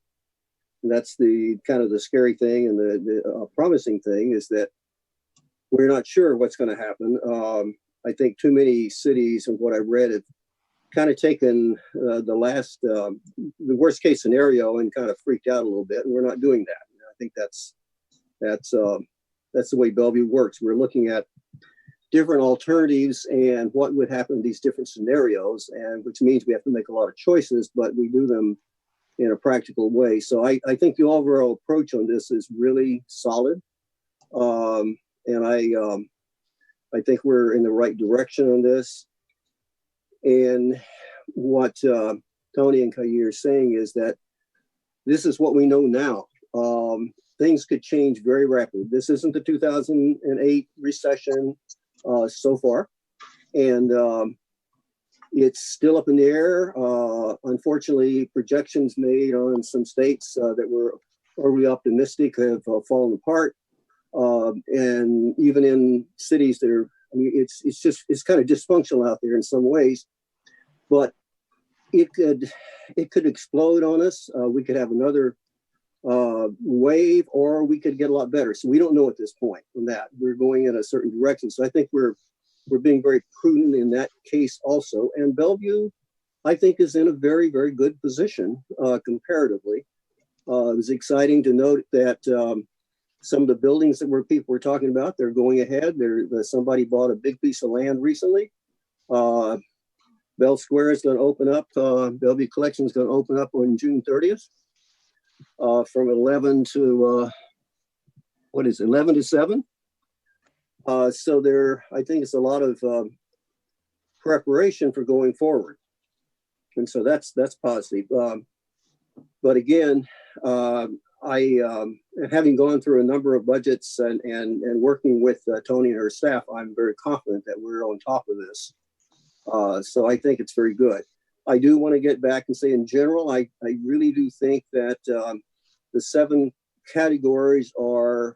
that's the kind of the scary thing, and the promising thing is that we're not sure what's going to happen. I think too many cities, and what I've read, have kind of taken the worst case scenario and kind of freaked out a little bit, and we're not doing that. And I think that's the way Bellevue works. We're looking at different alternatives and what would happen in these different scenarios, and which means we have to make a lot of choices, but we do them in a practical way. So I think the overall approach on this is really solid, and I think we're in the right direction on this. And what Tony and Kayi are saying is that this is what we know now. Things could change very rapidly. This isn't the 2008 recession so far, and it's still up in the air. Unfortunately, projections made on some states that were overly optimistic have fallen apart, and even in cities that are, I mean, it's kind of dysfunctional out there in some ways, but it could explode on us. We could have another wave, or we could get a lot better. So we don't know at this point from that. We're going in a certain direction. So I think we're being very prudent in that case also. And Bellevue, I think, is in a very, very good position comparatively. It was exciting to note that Some of the buildings that people were talking about, they're going ahead. Somebody bought a big piece of land recently. Bell Square is going to open up. Bellevue Collection is going to open up on June 30th from 11 to 11 to 7. So I think it's a lot of preparation for going forward, and so that's positive. But again, having gone through a number of budgets and working with Tony and her staff, I'm very confident that we're on top of this. So I think it's very good. I do want to get back and say, in general, I really do think that the 7 categories are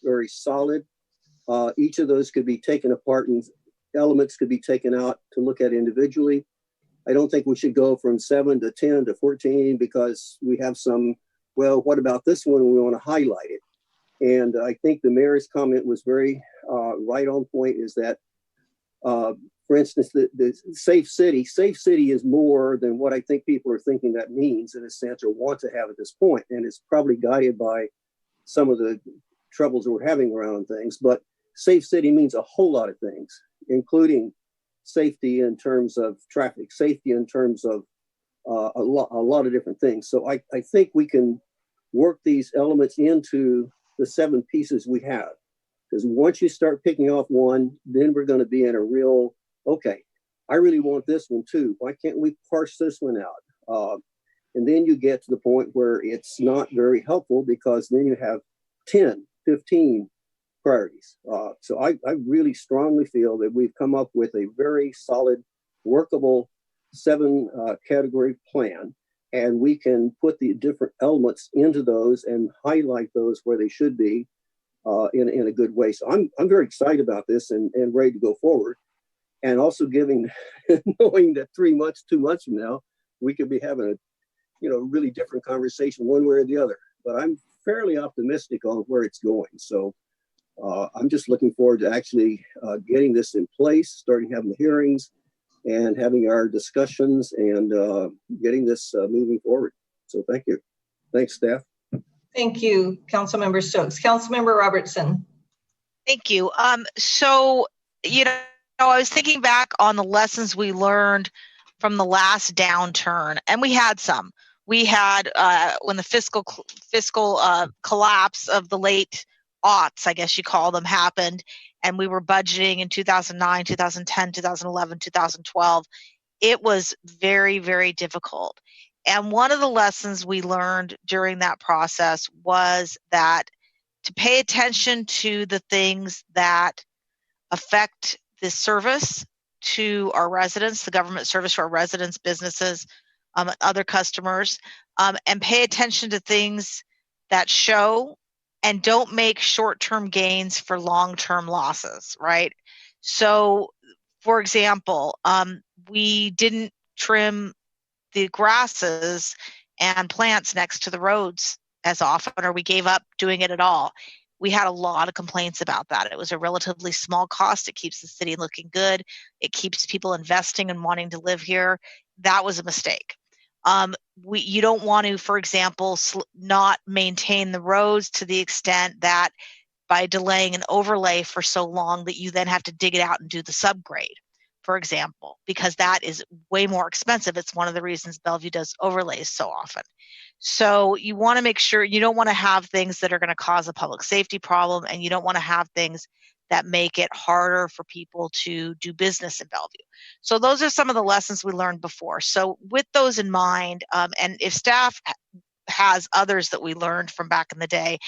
very solid. Each of those could be taken apart and elements could be taken out to look at individually. I don't think we should go from 7 to 10 to 14 because we have some, well, what about this one? We want to highlight it. And I think the mayor's comment was very right on point, is that, for instance, the safe city is more than what I think people are thinking that means in a sense, or want to have at this point. And it's probably guided by some of the troubles that we're having around things. But safe city means a whole lot of things, including safety in terms of traffic, safety in terms of a lot of different things. So I think we can work these elements into the 7 pieces we have. Because once you start picking off one, then we're going to be in a real, okay, I really want this one too. Why can't we parse this one out? And then you get to the point where it's not very helpful, because then you have 10, 15 priorities. So I really strongly feel that we've come up with a very solid, workable 7 category plan, and we can put the different elements into those and highlight those where they should be in a good way. So I'm very excited about this and ready to go forward. And also knowing that 2 months from now, we could be having a really different conversation one way or the other. But I'm fairly optimistic on where it's going. So I'm just looking forward to actually getting this in place, starting having the hearings and having our discussions and getting this moving forward. So thank you. Thanks, staff. Thank you, Councilmember Stokes. Councilmember Robertson. Thank you. So, I was thinking back on the lessons we learned from the last downturn, and we had some. We had when the fiscal collapse of the late aughts, I guess you call them, happened, and we were budgeting in 2009, 2010, 2011, 2012. It was very, very difficult. And one of the lessons we learned during that process was that to pay attention to the things that affect the service to our residents, the government service to our residents, businesses, other customers, and pay attention to things that show and don't make short-term gains for long-term losses, right? So, for example, we didn't trim the grasses and plants next to the roads as often, or we gave up doing it at all. We had a lot of complaints about that. It was a relatively small cost. It keeps the city looking good. It keeps people investing and wanting to live here. That was a mistake. You don't want to, for example, not maintain the roads to the extent that by delaying an overlay for so long that you then have to dig it out and do the subgrade, for example, because that is way more expensive. It's one of the reasons Bellevue does overlays so often. So you want to make sure you don't want to have things that are going to cause a public safety problem, and you don't want to have things that make it harder for people to do business in Bellevue. So those are some of the lessons we learned before. So with those in mind, and if staff has others that we learned from back in the day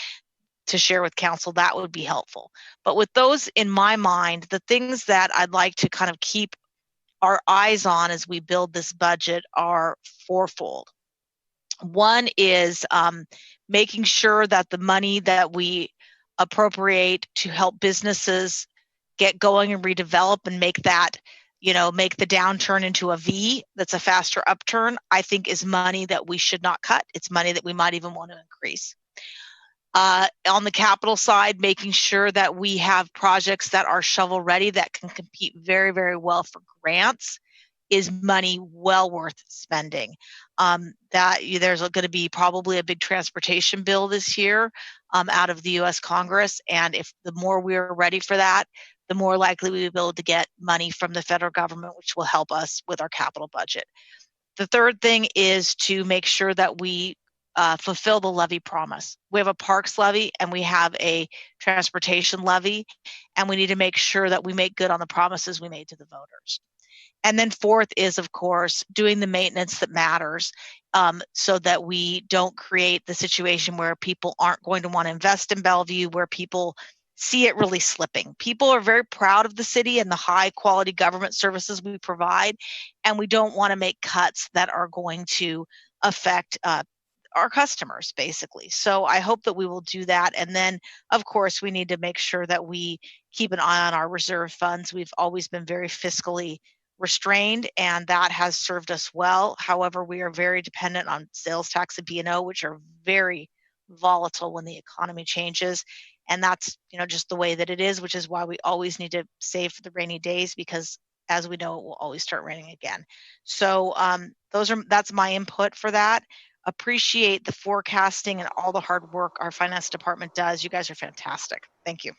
to share with council, that would be helpful. But with those in my mind, the things that I'd like to kind of keep our eyes on as we build this budget are fourfold. One is making sure that the money that we appropriate to help businesses get going and redevelop and make that, make the downturn into a V that's a faster upturn, I think is money that we should not cut. It's money that we might even want to increase. On the capital side, making sure that we have projects that are shovel ready that can compete very, very well for grants is money well worth spending. There's going to be probably a big transportation bill this year out of the U.S. Congress, and if the more we're ready for that, the more likely we will be able to get money from the federal government, which will help us with our capital budget. The third thing is to make sure that we fulfill the levy promise. We have a parks levy and we have a transportation levy, and we need to make sure that we make good on the promises we made to the voters. And then fourth is, of course, doing the maintenance that matters so that we don't create the situation where people aren't going to want to invest in Bellevue, where people see it really slipping. People are very proud of the city and the high quality government services we provide, and we don't want to make cuts that are going to affect our customers, basically. So I hope that we will do that. And then, of course, we need to make sure that we keep an eye on our reserve funds. We've always been very fiscally restrained, and that has served us well. However, we are very dependent on sales tax and B&O, which are very volatile when the economy changes. And that's, just the way that it is, which is why we always need to save for the rainy days, because as we know, it will always start raining again. So that's my input for that. Appreciate the forecasting and all the hard work our finance department does. You guys are fantastic. Thank you.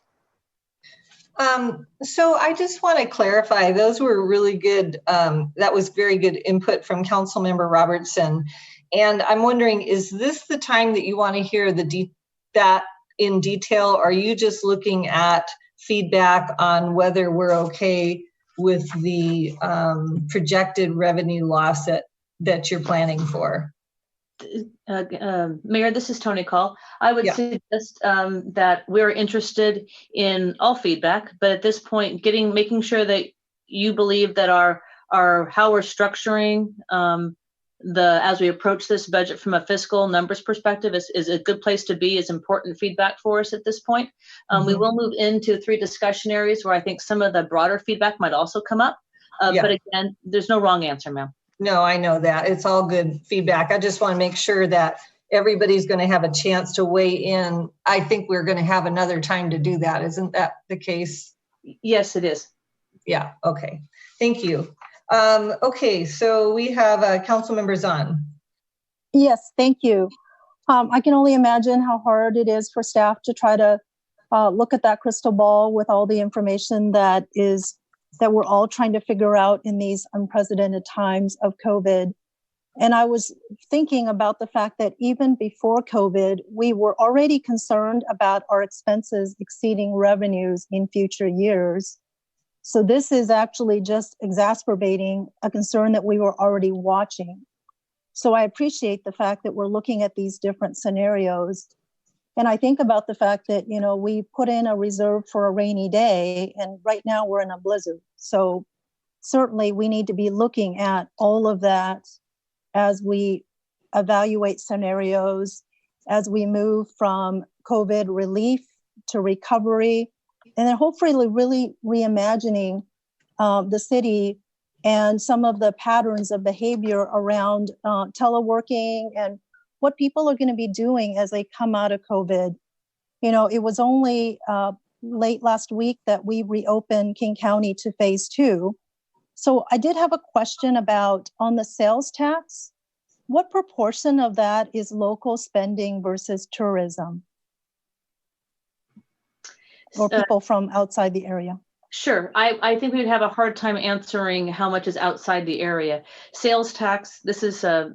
So I just want to clarify, those were really good. That was very good input from Councilmember Robertson. And I'm wondering, is this the time that you want to hear that in detail? Or are you just looking at feedback on whether we're okay with the projected revenue loss that you're planning for? Mayor, this is Tony Call. I would suggest that we're interested in all feedback, but at this point, making sure that you believe that our how we're structuring as we approach this budget from a fiscal numbers perspective is a good place to be, is important feedback for us at this point. We will move into 3 discussion areas where I think some of the broader feedback might also come up. But again, there's no wrong answer, ma'am. No, I know that. It's all good feedback. I just want to make sure that everybody's going to have a chance to weigh in. I think we're going to have another time to do that. Isn't that the case? Yes, it is. Yeah. Okay. Thank you. Okay. So we have Councilmember Zahn. Yes, thank you. I can only imagine how hard it is for staff to try to look at that crystal ball with all the information that we're all trying to figure out in these unprecedented times of COVID. And I was thinking about the fact that even before COVID, we were already concerned about our expenses exceeding revenues in future years. So this is actually just exacerbating a concern that we were already watching. So I appreciate the fact that we're looking at these different scenarios. And I think about the fact that, we put in a reserve for a rainy day, and right now we're in a blizzard. So certainly we need to be looking at all of that as we evaluate scenarios, as we move from COVID relief to recovery, and then hopefully really reimagining the city and some of the patterns of behavior around teleworking and what people are going to be doing as they come out of COVID. It was only late last week that we reopened King County to phase 2. So I did have a question about on the sales tax, what proportion of that is local spending versus tourism? Or people from outside the area? Sure. I think we would have a hard time answering how much is outside the area. Sales tax, this is a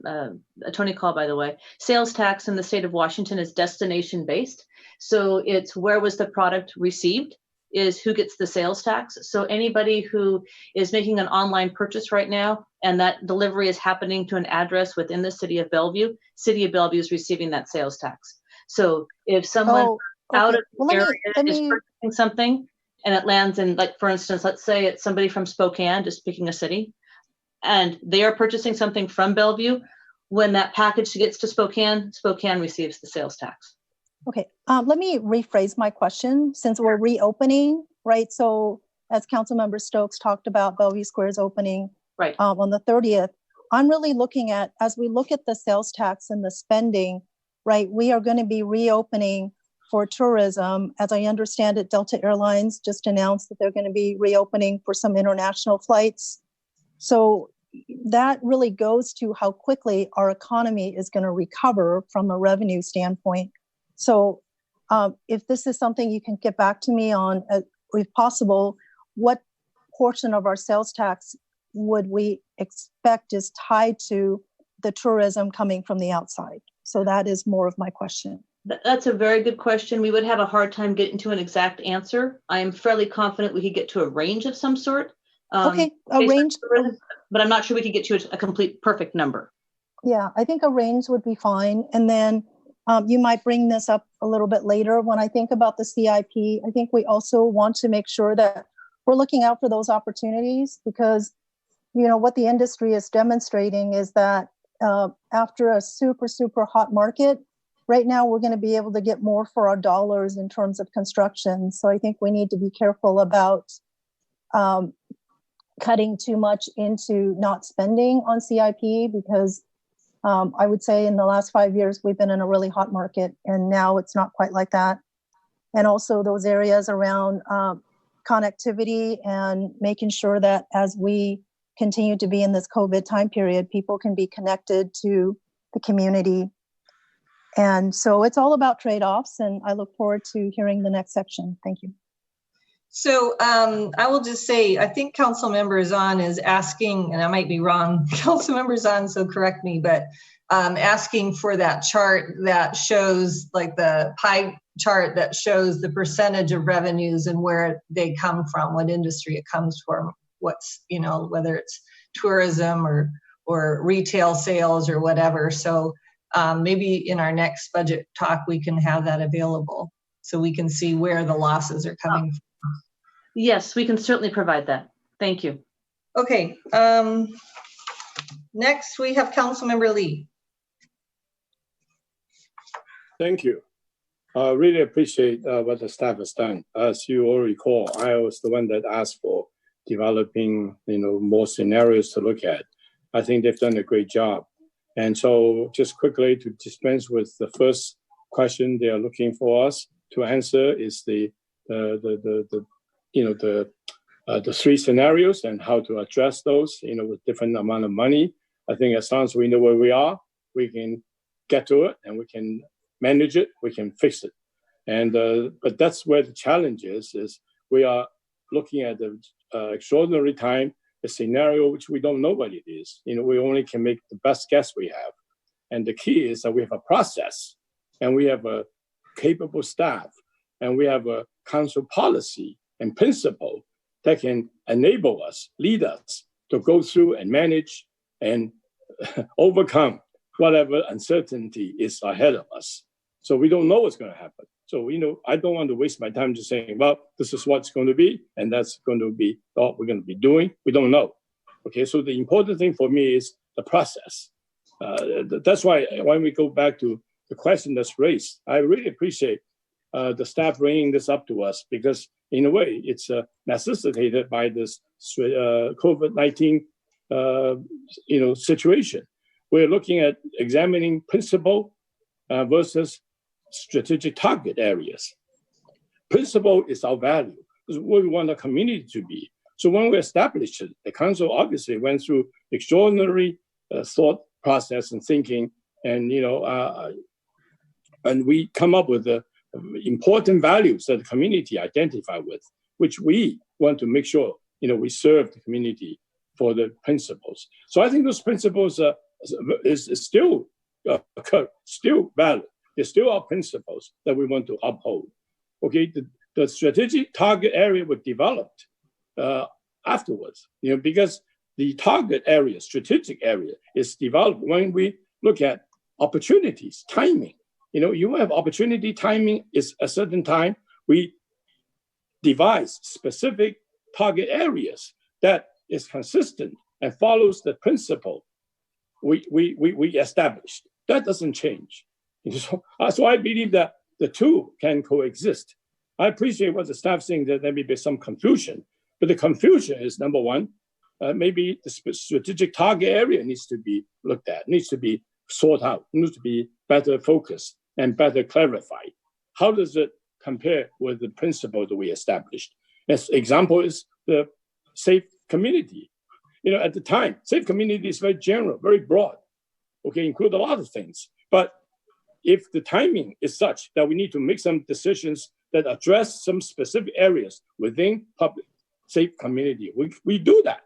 Tony Call, by the way. Sales tax in the state of Washington is destination based. So it's where was the product received is who gets the sales tax. So anybody who is making an online purchase right now and that delivery is happening to an address within the city of Bellevue is receiving that sales tax. So if someone out of the area is purchasing something, and it lands in, like, for instance, let's say it's somebody from Spokane, just picking a city, and they are purchasing something from Bellevue. When that package gets to Spokane, Spokane receives the sales tax. Okay, let me rephrase my question since we're reopening, right? So as Councilmember Stokes talked about, Bellevue Square is opening on the 30th. I'm really looking at, as we look at the sales tax and the spending, right, we are going to be reopening for tourism. As I understand it, Delta Airlines just announced that they're going to be reopening for some international flights. So that really goes to how quickly our economy is going to recover from a revenue standpoint. So if this is something you can get back to me on, if possible, what portion of our sales tax would we expect is tied to the tourism coming from the outside? So that is more of my question. That's a very good question. We would have a hard time getting to an exact answer. I am fairly confident we could get to a range of some sort. Okay, a range. But I'm not sure we could get to a complete perfect number. Yeah, I think a range would be fine. And then you might bring this up a little bit later. When I think about the CIP, I think we also want to make sure that we're looking out for those opportunities, because, you know, what the industry is demonstrating is that after a super, super hot market, right now we're going to be able to get more for our dollars in terms of construction. So I think we need to be careful about cutting too much into not spending on CIP, because I would say in the last 5 years, we've been in a really hot market, and now it's not quite like that. And also those areas around connectivity and making sure that as we continue to be in this COVID time period, people can be connected to the community. And so it's all about trade-offs, and I look forward to hearing the next section. Thank you. So I will just say, I think Councilmember Zahn is asking, and I might be wrong, Councilmember Zahn, so correct me, but asking for that chart that shows, like the pie chart that shows the percentage of revenues and where they come from, what industry it comes from, what's, you know, whether it's tourism or retail sales or whatever. So maybe in our next budget talk, we can have that available so we can see where the losses are coming from. Yes, we can certainly provide that. Thank you. Okay. Next, we have Councilmember Lee. Thank you. I really appreciate what the staff has done. As you all recall, I was the one that asked for developing, you know, more scenarios to look at. I think they've done a great job. And so just quickly to dispense with the first question they are looking for us to answer is the three scenarios and how to address those, you know, with different amount of money. I think as long as we know where we are, we can get to it and we can manage it, we can fix it. And but that's where the challenge is we are looking at the extraordinary time, a scenario which we don't know what it is. You know, we only can make the best guess we have. And the key is that we have a process, and we have a capable staff, and we have a council policy and principle that can enable us, lead us to go through and manage and overcome whatever uncertainty is ahead of us. So we don't know what's going to happen. So, you know, I don't want to waste my time just saying, well, this is what's going to be, and that's going to be what we're going to be doing. We don't know. Okay, so the important thing for me is the process. That's why when we go back to the question that's raised, I really appreciate the staff bringing this up to us, because in a way it's necessitated by this COVID-19 situation. We're looking at examining principle versus strategic target areas. Principle is our value. It's what we want the community to be. So when we established it, the council obviously went through extraordinary thought process and thinking, and and we come up with the important values that the community identify with, which we want to make sure we serve the community for the principles. So I think those principles is still valid. They're still our principles that we want to uphold. Okay, the strategic target area was developed afterwards, because the target area, strategic area, is developed when we look at opportunities, timing. You have opportunity timing is a certain time. We devise specific target areas that is consistent and follows the principle we established. That doesn't change. So I believe that the two can coexist. I appreciate what the staff saying that there may be some confusion, but the confusion is, number one, maybe the strategic target area needs to be looked at, needs to be sought out, needs to be better focused and better clarified. How does it compare with the principle that we established? As example is the safe community. at the time, safe community is very general, very broad, okay, include a lot of things. But if the timing is such that we need to make some decisions that address some specific areas within public safe community, we do that.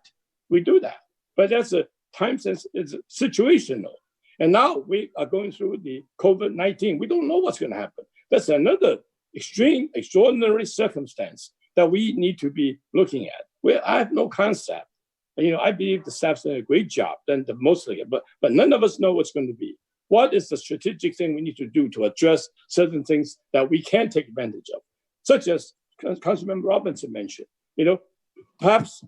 We do that. But that's a time sense, it's situational. And now we are going through the COVID-19. We don't know what's going to happen. That's another extraordinary circumstance that we need to be looking at. I have no concept. I believe the staff's done a great job, mostly, but none of us know what's going to be. What is the strategic thing we need to do to address certain things that we can take advantage of, such as Councilmember Robinson mentioned, perhaps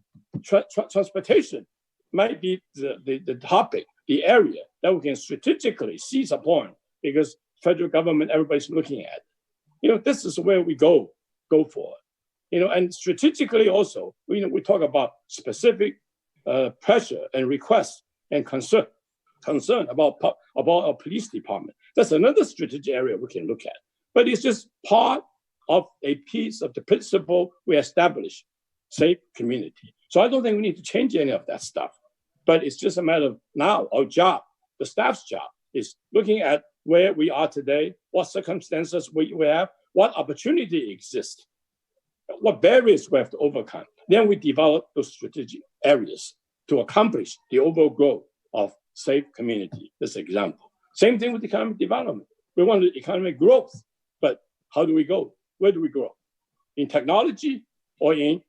transportation might be the topic, the area that we can strategically seize upon because federal government, everybody's looking at. This is where we go for it. And strategically also, we talk about specific pressure and requests and concern about our police department. That's another strategic area we can look at. But it's just part of a piece of the principle we establish, safe community. So I don't think we need to change any of that stuff. But it's just a matter of now, our job, the staff's job, is looking at where we are today, what circumstances we have, what opportunity exists, what barriers we have to overcome. Then we develop those strategic areas to accomplish the overall goal of safe community. This example. Same thing with economic development. We want economic growth, but how do we go? Where do we grow? In technology or in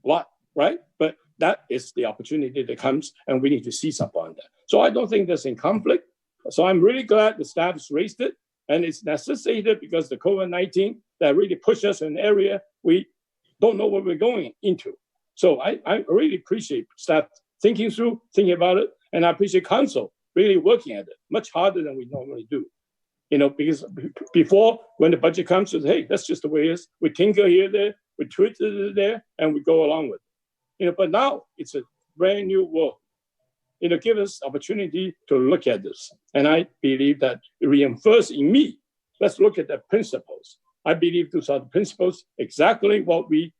what, right? But that is the opportunity that comes, and we need to seize upon that. So I don't think that's in conflict. So I'm really glad the staff has raised it, and it's necessitated because the COVID-19 that really pushed us in an area we don't know what we're going into. So I really appreciate staff thinking about it, and I appreciate council really working at it much harder than we normally do. Because before, when the budget comes, hey, that's just the way it is. We tinker here, there, we tweak it there, and we go along with it. But now it's a brand new world. Give us opportunity to look at this. And I believe that it reinforces in me. Let's look at the principles. I believe those are the principles, exactly what we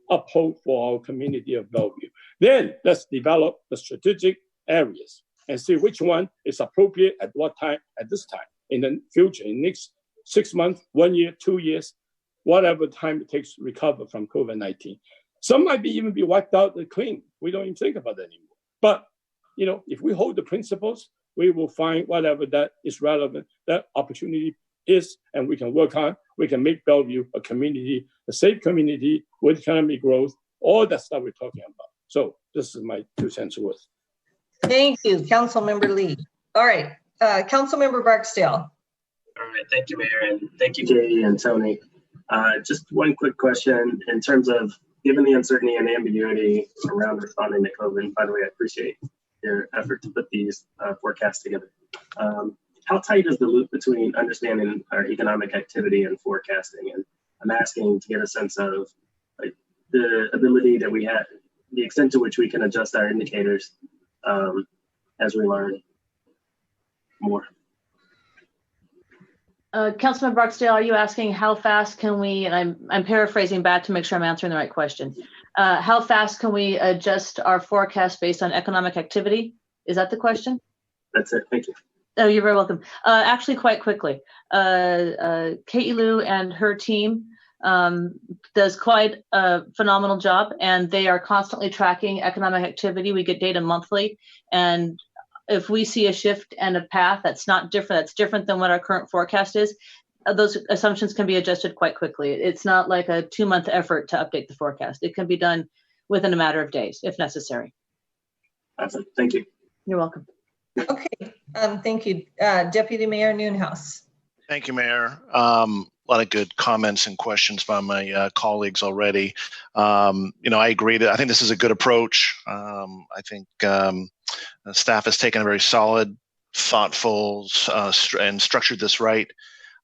uphold for our community of Bellevue. Then let's develop the strategic areas and see which one is appropriate at what time, at this time, in the future, in the next 6 months, 1 year, 2 years, whatever time it takes to recover from COVID-19. Some might even be wiped out and clean. We don't even think about that anymore. But, if we hold the principles, we will find whatever that is relevant, that opportunity is, and we can work on. We can make Bellevue a community, a safe community with economic growth, all that stuff we're talking about. So this is my 2 cents worth. Thank you, Councilmember Lee. All right, Councilmember Barksdale. All right, thank you, Mayor, and thank you, Katie and Tony. Just one quick question in terms of, given the uncertainty and ambiguity around responding to COVID, and by the way, I appreciate your effort to put these forecasts together. How tight is the loop between understanding our economic activity and forecasting? And I'm asking to get a sense of the ability that we have, the extent to which we can adjust our indicators as we learn more. Councilman Barksdale, are you asking how fast can we, and I'm paraphrasing back to make sure I'm answering the right question. How fast can we adjust our forecast based on economic activity? Is that the question? That's it, thank you. Oh, you're very welcome. Actually, quite quickly. Katie Lou and her team does quite a phenomenal job, and they are constantly tracking economic activity. We get data monthly, and if we see a shift and a path that's different than what our current forecast is, those assumptions can be adjusted quite quickly. It's not like a 2-month effort to update the forecast. It can be done within a matter of days if necessary. Awesome, thank you. You're welcome. Okay, thank you. Deputy Mayor Noonhouse. Thank you, Mayor. A lot of good comments and questions by my colleagues already. I agree that I think this is a good approach. I think staff has taken a very solid, thoughtful, and structured this right.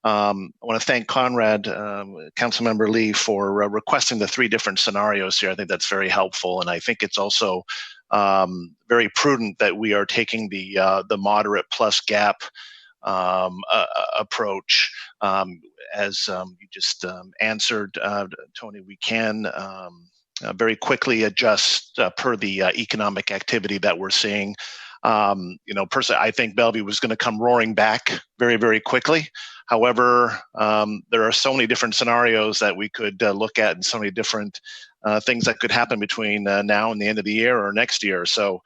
I want to thank Conrad, Councilmember Lee, for requesting the 3 different scenarios here. I think that's very helpful, and I think it's also very prudent that we are taking the moderate plus gap approach. As you just answered, Tony, we can very quickly adjust per the economic activity that we're seeing. Personally, I think Bellevue was going to come roaring back very, very quickly. However, there are so many different scenarios that we could look at, and so many different things that could happen between now and the end of the year or next year. So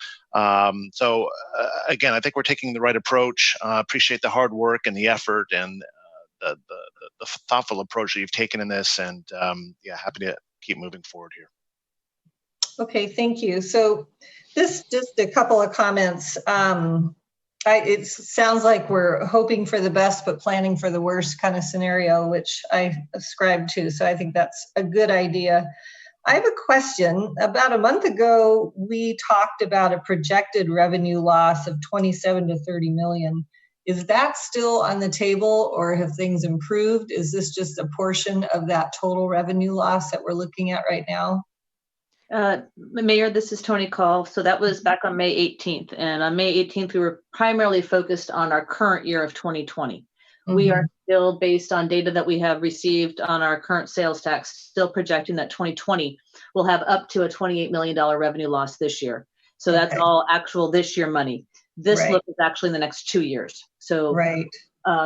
again, I think we're taking the right approach. Appreciate the hard work and the effort and the thoughtful approach that you've taken in this, and happy to keep moving forward here. Okay, thank you. So this, just a couple of comments. It sounds like we're hoping for the best, but planning for the worst kind of scenario, which I ascribe to. So I think that's a good idea. I have a question. About a month ago, we talked about a projected revenue loss of 27 to 30 million. Is that still on the table, or have things improved? Is this just a portion of that total revenue loss that we're looking at right now? Mayor, this is Tony Call. So that was back on May 18th. And on May 18th, we were primarily focused on our current year of 2020. Mm-hmm. We are still, based on data that we have received on our current sales tax, still projecting that 2020 will have up to a $28 million revenue loss this year. So that's all actual this year money. This look is actually in the next 2 years. So,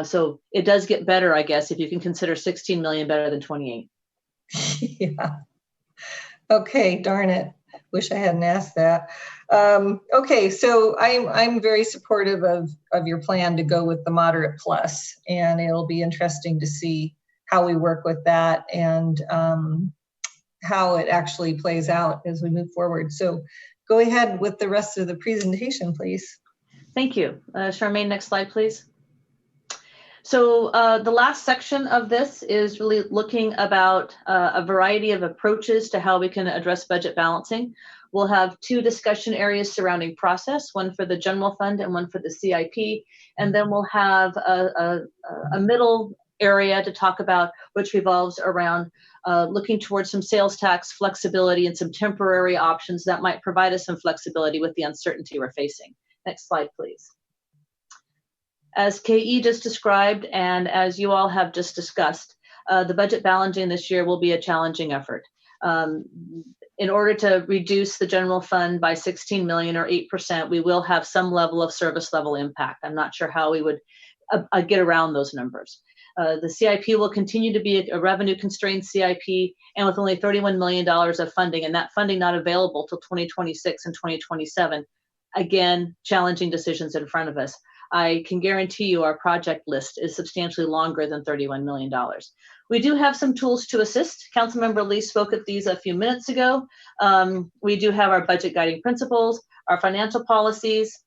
so it does get better, I guess, if you can consider 16 million better than 28. Yeah. Okay, darn it. Wish I hadn't asked that. Okay, so I'm very supportive of your plan to go with the moderate plus, and it'll be interesting to see how we work with that and how it actually plays out as we move forward. So go ahead with the rest of the presentation, please. Thank you. Charmaine, next slide, please. So the last section of this is really looking about a variety of approaches to how we can address budget balancing. We'll have 2 discussion areas surrounding process, one for the general fund and one for the CIP. And then we'll have a middle area to talk about, which revolves around looking towards some sales tax flexibility and some temporary options that might provide us some flexibility with the uncertainty we're facing. Next slide, please. As KE just described, and as you all have just discussed, the budget balancing this year will be a challenging effort. In order to reduce the general fund by 16 million or 8%, we will have some level of service level impact. I'm not sure how we would get around those numbers. The CIP will continue to be a revenue constrained CIP, and with only $31 million of funding, and that funding not available till 2026 and 2027, again, challenging decisions in front of us. I can guarantee you our project list is substantially longer than $31 million. We do have some tools to assist. Councilmember Lee spoke at these a few minutes ago. We do have our budget guiding principles, our financial policies,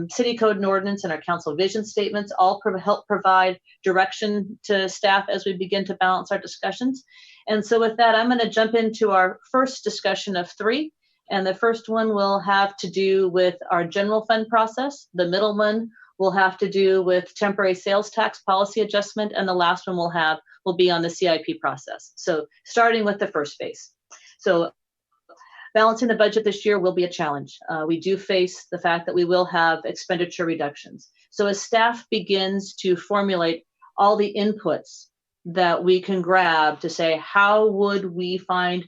city code and ordinance, and our council vision statements all help provide direction to staff as we begin to balance our discussions. And so with that, I'm going to jump into our first discussion of 3. And the first one will have to do with our general fund process. The middle one will have to do with temporary sales tax policy adjustment. And the last one will be on the CIP process. So starting with the first phase. So balancing the budget this year will be a challenge. We do face the fact that we will have expenditure reductions. So as staff begins to formulate all the inputs that we can grab to say, how would we find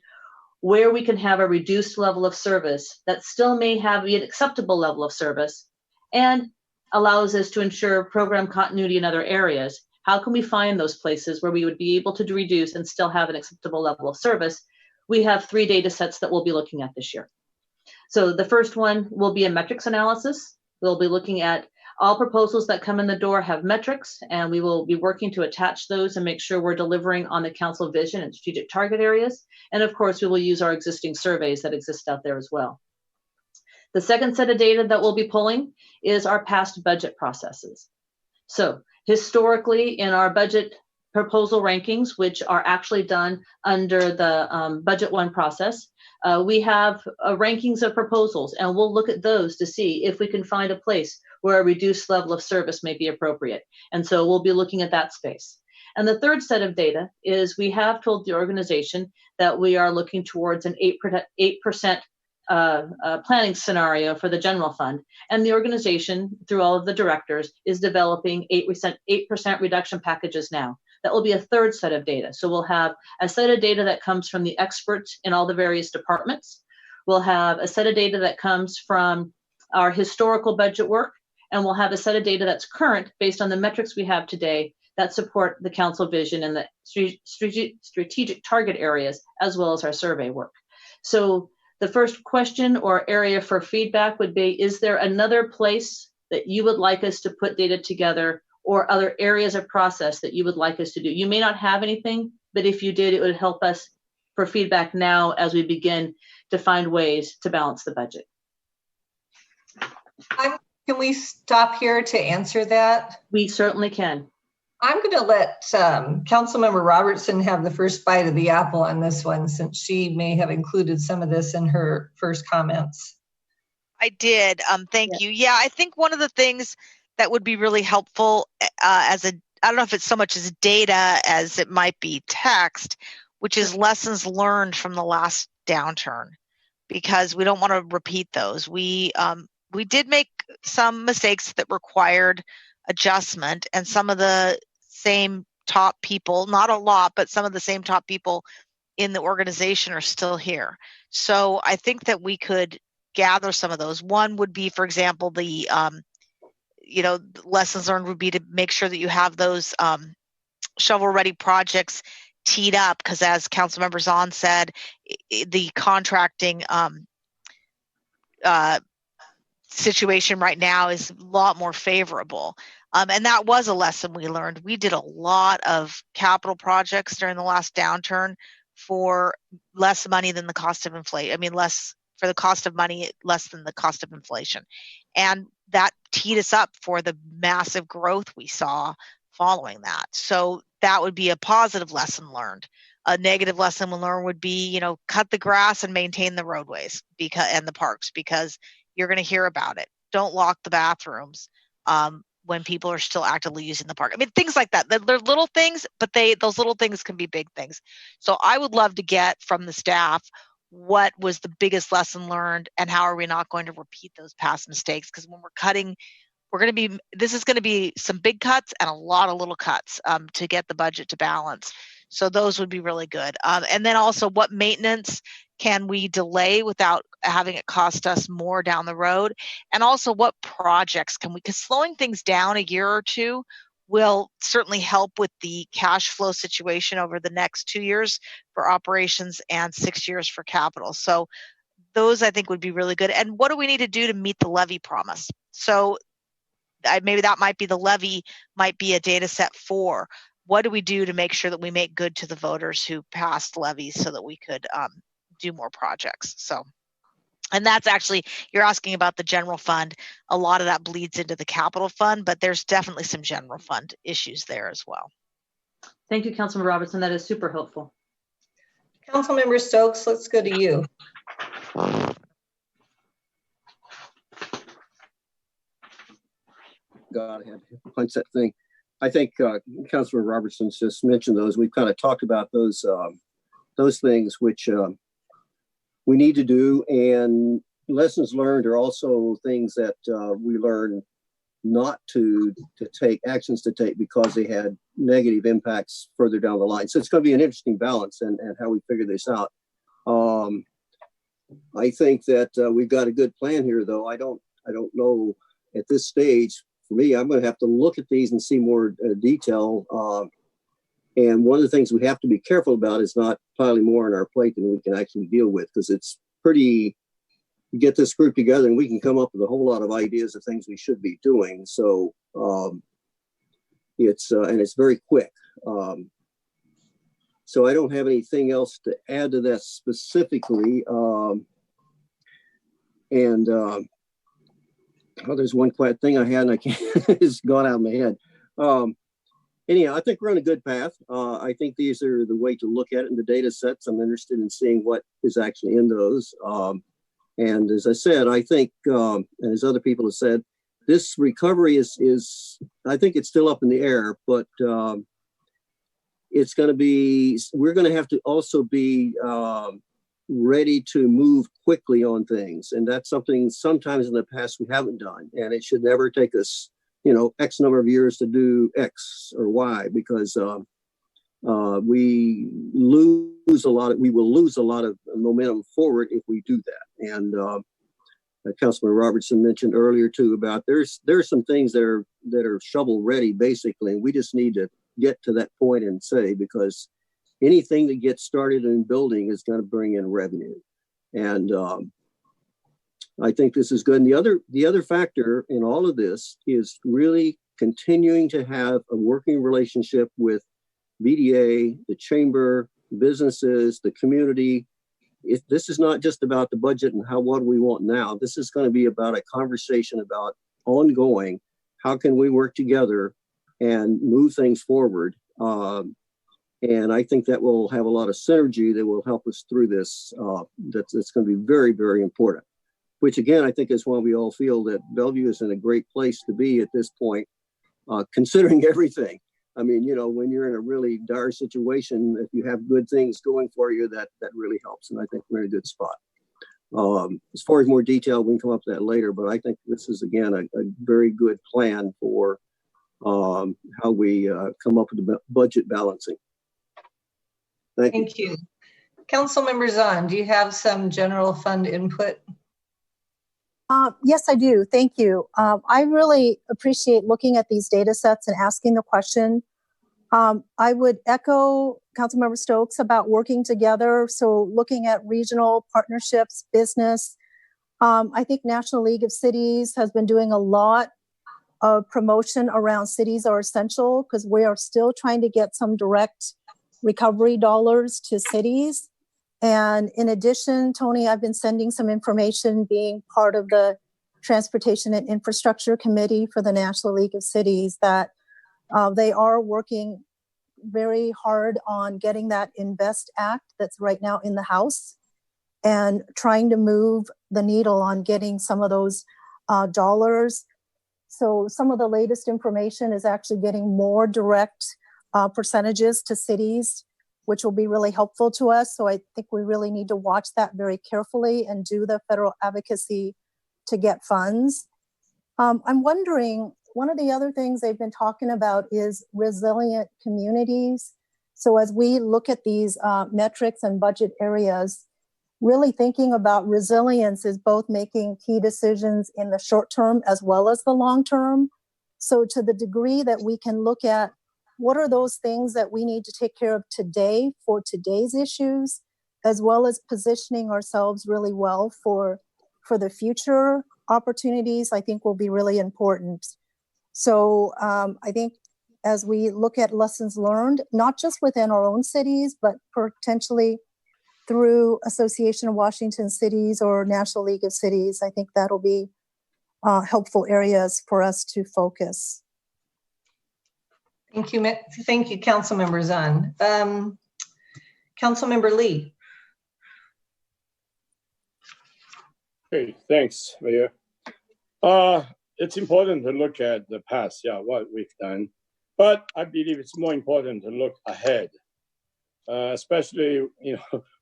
where we can have a reduced level of service that still may have an acceptable level of service and allows us to ensure program continuity in other areas. How can we find those places where we would be able to reduce and still have an acceptable level of service? We have 3 data sets that we'll be looking at this year. So the first one will be a metrics analysis. We'll be looking at all proposals that come in the door have metrics, and we will be working to attach those and make sure we're delivering on the council vision and strategic target areas. And of course, we will use our existing surveys that exist out there as well. The second set of data that we'll be pulling is our past budget processes. So historically, in our budget proposal rankings, which are actually done under the Budget 1 process, we have rankings of proposals, and we'll look at those to see if we can find a place where a reduced level of service may be appropriate. And so we'll be looking at that space. And the third set of data is we have told the organization that we are looking towards an 8% planning scenario for the general fund. And the organization, through all of the directors, is developing 8% reduction packages now. that will be a third set of data. So we'll have a set of data that comes from the experts in all the various departments. We'll have a set of data that comes from our historical budget work, and we'll have a set of data that's current based on the metrics we have today that support the council vision and the strategic target areas, as well as our survey work. So the first question or area for feedback would be, is there another place that you would like us to put data together, or other areas of process that you would like us to do? You may not have anything, but if you did, it would help us for feedback now as we begin to find ways to balance the budget. Can we stop here to answer that? We certainly can. I'm going to let Councilmember Robertson have the first bite of the apple on this one, since she may have included some of this in her first comments. I did. Thank you. Yeah, I think one of the things that would be really helpful I don't know if it's so much as data as it might be text, which is lessons learned from the last downturn, because we don't want to repeat those. We did make some mistakes that required adjustment, and some of the same top people, not a lot, but some of the same top people in the organization are still here. So I think that we could gather some of those. One would be, for example, the lessons learned would be to make sure that you have those shovel-ready projects teed up, because as Councilmember Zahn said, the contracting situation right now is a lot more favorable. And that was a lesson we learned. We did a lot of capital projects during the last downturn for less money than the cost of inflation. I mean, less for the cost of money, less than the cost of inflation. And that teed us up for the massive growth we saw following that. So that would be a positive lesson learned. A negative lesson learned would be, cut the grass and maintain the roadways and the parks, because you're going to hear about it. Don't lock the bathrooms when people are still actively using the park. I mean, things like that. They're little things, but those little things can be big things. So I would love to get from the staff what was the biggest lesson learned, and how are we not going to repeat those past mistakes? Because when we're cutting, this is going to be some big cuts and a lot of little cuts to get the budget to balance. So those would be really good. And then also, what maintenance can we delay without having it cost us more down the road? And also, what projects can we, because slowing things down a year or two will certainly help with the cash flow situation over the next 2 years for operations and 6 years for capital. So those, I think, would be really good. And what do we need to do to meet the levy promise? So maybe that might be the levy, might be a data set for what do we do to make sure that we make good to the voters who passed levies, so that we could do more projects. So, and that's actually, you're asking about the general fund. A lot of that bleeds into the capital fund, but there's definitely some general fund issues there as well. Thank you, Councilmember Robertson. That is super helpful. Councilmember Stokes, let's go to you. God, I had to punch that thing. I think Councilor Robertson's just mentioned those. We've kind of talked about those things which we need to do, and lessons learned are also things that we learn not to take actions to take because they had negative impacts further down the line. So it's going to be an interesting balance and how we figure this out. I think that we've got a good plan here, though. I don't know at this stage. For me, I'm going to have to look at these and see more detail. And one of the things we have to be careful about is not piling more on our plate than we can actually deal with, because it's pretty, you get this group together and we can come up with a whole lot of ideas of things we should be doing. So it's very quick. So I don't have anything else to add to that specifically. There's one quiet thing I had and I can't, it's gone out of my head. Anyhow, I think we're on a good path. I think these are the way to look at it in the data sets. I'm interested in seeing what is actually in those. And as I said, I think, and as other people have said, this recovery is I think it's still up in the air, but it's going to be, we're going to have to also be ready to move quickly on things. And that's something sometimes in the past we haven't done. And it should never take us, X number of years to do X or Y, because we lose a lot of, we will lose a lot of momentum forward if we do that. And Councilman Robertson mentioned earlier too about there's some things that are shovel ready basically, and we just need to get to that point and say, because anything that gets started in building is going to bring in revenue. And I think this is good. And the other factor in all of this is really continuing to have a working relationship with BDA, the chamber, businesses, the community. This is not just about the budget and what do we want now. This is going to be about a conversation about ongoing, how can we work together and move things forward. And I think that will have a lot of synergy that will help us through this. That's going to be very, very important, which again, I think is why we all feel that Bellevue is in a great place to be at this point, considering everything. I mean, you know, when you're in a really dire situation, if you have good things going for you, that really helps. And I think we're in a good spot. As far as more detail, we can come up to that later, but I think this is, again, a very good plan for how we come up with the budget balancing. Thank you. Councilmember Zahn, do you have some general fund input? Yes, I do. Thank you. I really appreciate looking at these data sets and asking the question. I would echo Councilmember Stokes about working together. So looking at regional partnerships, business. I think National League of Cities has been doing a lot of promotion around cities are essential, because we are still trying to get some direct recovery dollars to cities. And in addition, Tony, I've been sending some information being part of the Transportation and Infrastructure Committee for the National League of Cities that they are working very hard on getting that INVEST Act that's right now in the House and trying to move the needle on getting some of those dollars. So some of the latest information is actually getting more direct percentages to cities, which will be really helpful to us. So I think we really need to watch that very carefully and do the federal advocacy to get funds. I'm wondering, one of the other things they've been talking about is resilient communities. So as we look at these metrics and budget areas, really thinking about resilience is both making key decisions in the short term as well as the long term. So to the degree that we can look at what are those things that we need to take care of today for today's issues, as well as positioning ourselves really well for the future opportunities, I think will be really important. So I think as we look at lessons learned, not just within our own cities, but potentially through Association of Washington Cities or National League of Cities, I think that'll be helpful areas for us to focus. Thank you, Councilmember Zahn. Councilmember Lee. Hey, thanks, Mayor. It's important to look at the past, what we've done, but I believe it's more important to look ahead, especially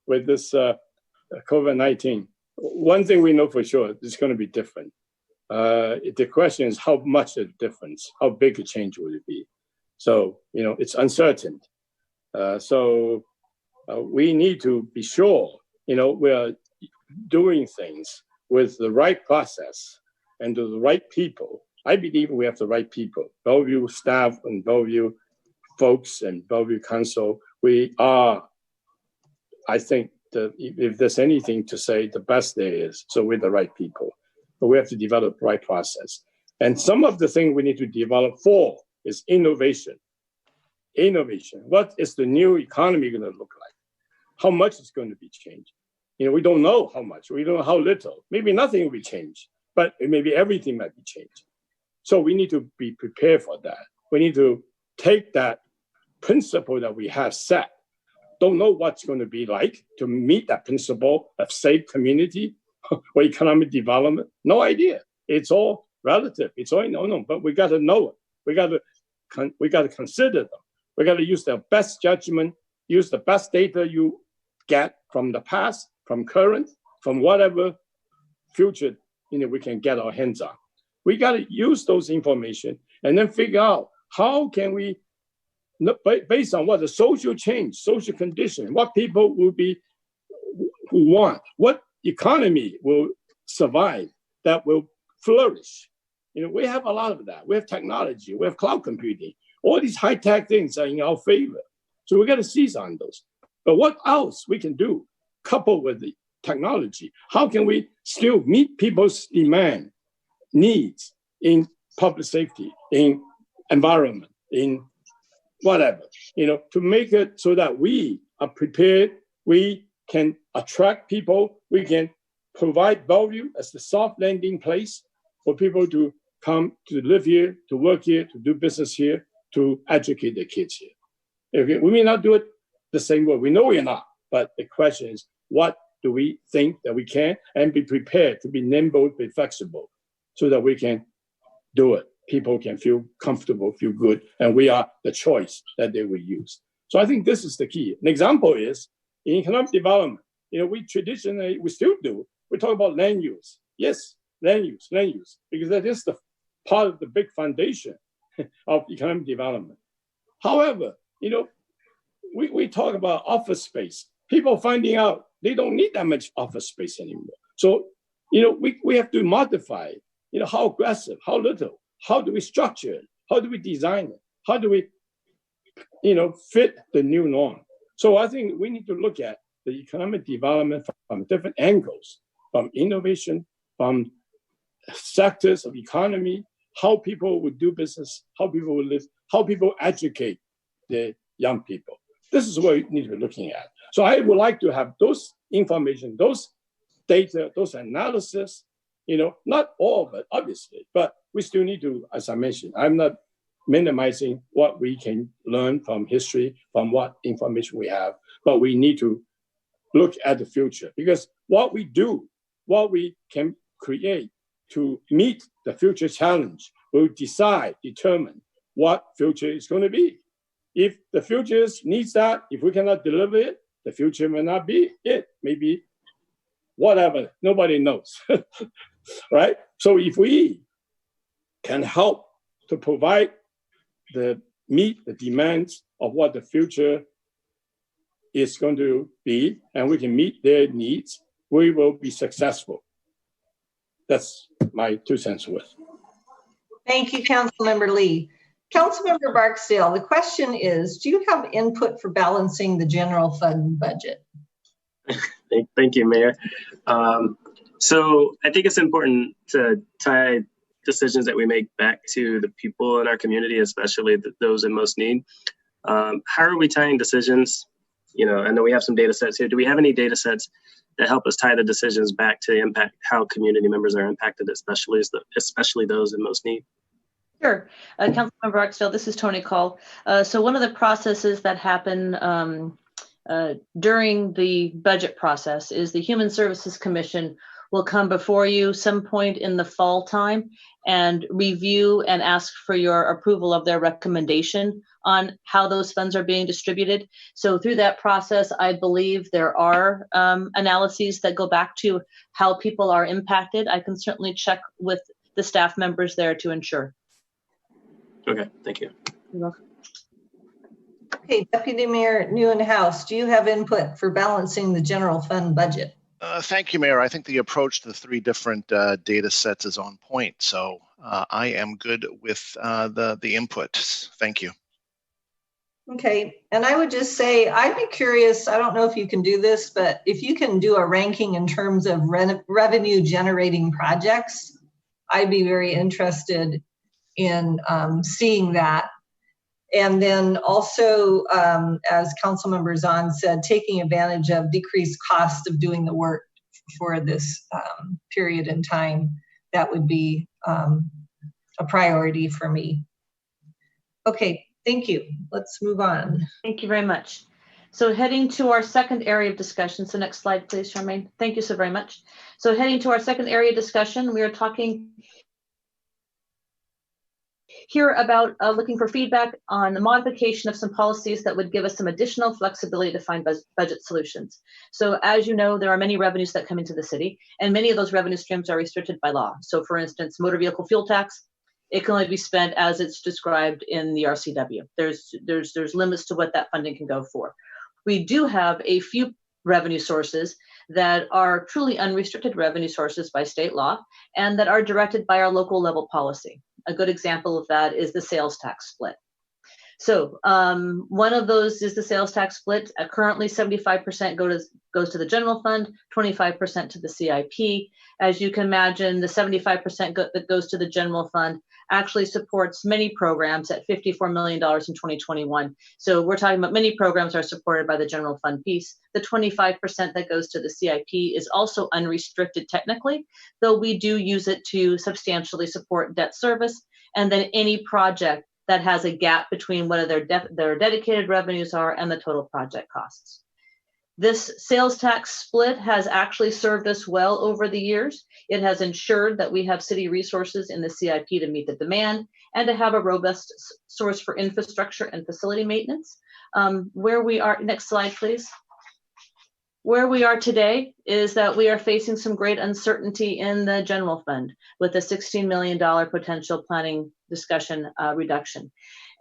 with this COVID-19. One thing we know for sure, it's going to be different. The question is how much of a difference, how big a change will it be? So, it's uncertain. So we need to be sure, we are doing things with the right process and to the right people. I believe we have the right people. Bellevue staff and Bellevue folks and Bellevue Council, we are, I think, if there's anything to say, the best there is. So we're the right people. But we have to develop the right process. And some of the things we need to develop for is innovation. Innovation. What is the new economy going to look like? How much is going to be changed? We don't know how much. We don't know how little. Maybe nothing will be changed, but maybe everything might be changed. So we need to be prepared for that. We need to take that principle that we have set. Don't know what's going to be like to meet that principle of safe community or economic development. No idea. It's all relative. It's all no. But we got to know it. We got to consider them. We got to use the best judgment, use the best data you get from the past, from current, from whatever future we can get our hands on. We got to use those information and then figure out how can we based on what the social change, social condition, what people will be who want, what economy will survive, that will flourish. We have a lot of that. We have technology, we have cloud computing. All these high-tech things are in our favor. So we got to seize on those. But what else we can do, coupled with the technology? How can we still meet people's demand, needs in public safety, in environment, in whatever, to make it so that we are prepared, we can attract people, we can provide Bellevue as the soft landing place for people to come to live here, to work here, to do business here, to educate their kids here. Okay, we may not do it the same way. We know we're not, but the question is, what do we think that we can, and be prepared to be nimble, be flexible, so that we can do it. People can feel comfortable, feel good, and we are the choice that they will use. So I think this is the key. An example is in economic development. We traditionally, we still do, we talk about land use. Yes, land use, because that is the part of the big foundation of economic development. However, we talk about office space. People finding out they don't need that much office space anymore. So, we have to modify, how aggressive, how little, how do we structure it? How do we design it? How do we, fit the new norm? So I think we need to look at the economic development from different angles, from innovation, from sectors of economy, how people would do business, how people would live, how people educate the young people. This is what we need to be looking at. So I would like to have those information, those data, those analysis, not all of it, obviously, but we still need to, as I mentioned, I'm not minimizing what we can learn from history, from what information we have, but we need to look at the future, because what we do, what we can create to meet the future challenge will determine what future is going to be. If the future needs that, if we cannot deliver it, the future may not be it, maybe whatever, nobody knows, right? So if we can help to meet the demands of what the future is going to be, and we can meet their needs, we will be successful. That's my 2 cents worth. Thank you, Councilmember Lee. Councilmember Barksdale, the question is, do you have input for balancing the general fund budget? Thank you, Mayor. So I think it's important to tie decisions that we make back to the people in our community, especially those in most need. How are we tying decisions? I know we have some data sets here. Do we have any data sets that help us tie the decisions back to impact how community members are impacted, especially those in most need? Sure. Councilmember Barksdale, this is Tony Call. So one of the processes that happen during the budget process is the Human Services Commission will come before you some point in the fall time and review and ask for your approval of their recommendation on how those funds are being distributed. So through that process, I believe there are analyses that go back to how people are impacted. I can certainly check with the staff members there to ensure. Okay, thank you. You're welcome. Okay, Deputy Mayor Neuenhuis, do you have input for balancing the general fund budget? Thank you, Mayor. I think the approach to the 3 different data sets is on point. So I am good with the input. Thank you. Okay, and I would just say, I'd be curious, I don't know if you can do this, but if you can do a ranking in terms of revenue generating projects, I'd be very interested in seeing that. And then also, as Councilmember Zahn said, taking advantage of decreased cost of doing the work for this period in time, that would be a priority for me. Okay, thank you. Let's move on. Thank you very much. So heading to our second area of discussion. So next slide, please, Charmaine. Thank you so very much. So heading to our second area of discussion, we are talking here about looking for feedback on the modification of some policies that would give us some additional flexibility to find budget solutions. So as you know, there are many revenues that come into the city, and many of those revenue streams are restricted by law. So for instance, motor vehicle fuel tax it can only be spent as it's described in the RCW. There's limits to what that funding can go for. We do have a few revenue sources that are truly unrestricted revenue sources by state law and that are directed by our local level policy. A good example of that is the sales tax split. So one of those is the sales tax split. Currently 75% goes to the general fund, 25% to the CIP. As you can imagine, the 75% that goes to the general fund actually supports many programs at $54 million in 2021. So we're talking about many programs are supported by the general fund piece. The 25% that goes to the CIP is also unrestricted technically, though we do use it to substantially support debt service. And then any project that has a gap between what their dedicated revenues are and the total project costs. This sales tax split has actually served us well over the years. It has ensured that we have city resources in the CIP to meet the demand and to have a robust source for infrastructure and facility maintenance. Where we are, next slide, please. Where we are today is that we are facing some great uncertainty in the general fund with a $16 million potential planning discussion reduction,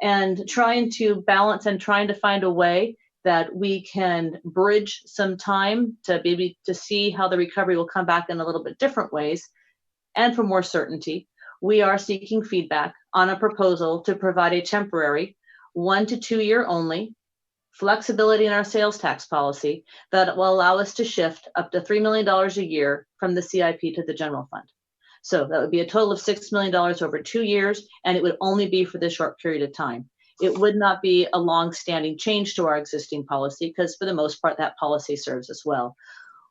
and trying to balance and trying to find a way that we can bridge some time to maybe to see how the recovery will come back in a little bit different ways. And for more certainty, we are seeking feedback on a proposal to provide a temporary 1 to 2 year only flexibility in our sales tax policy that will allow us to shift up to $3 million a year from the CIP to the general fund. So that would be a total of $6 million over 2 years, and it would only be for this short period of time. It would not be a long-standing change to our existing policy because for the most part, that policy serves us well.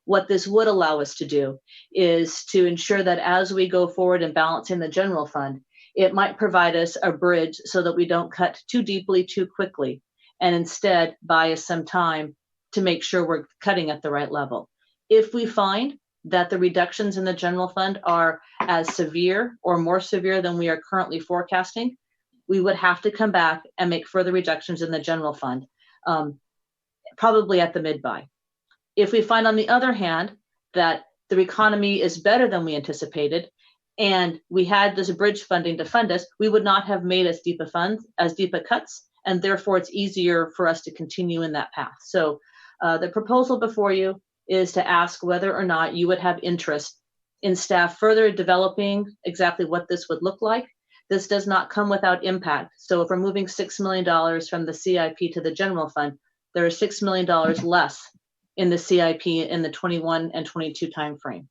What this would allow us to do is to ensure that as we go forward in balancing the general fund, it might provide us a bridge so that we don't cut too deeply, too quickly, and instead buy us some time to make sure we're cutting at the right level. If we find that the reductions in the general fund are as severe or more severe than we are currently forecasting, we would have to come back and make further reductions in the general fund, probably at the mid-buy. If we find, on the other hand, that the economy is better than we anticipated, and we had this bridge funding to fund us, we would not have made as deep a cuts, and therefore it's easier for us to continue in that path. So the proposal before you is to ask whether or not you would have interest in staff further developing exactly what this would look like. This does not come without impact. So if we're moving $6 million from the CIP to the general fund, there is $6 million less in the CIP in the 21 and 22 timeframe.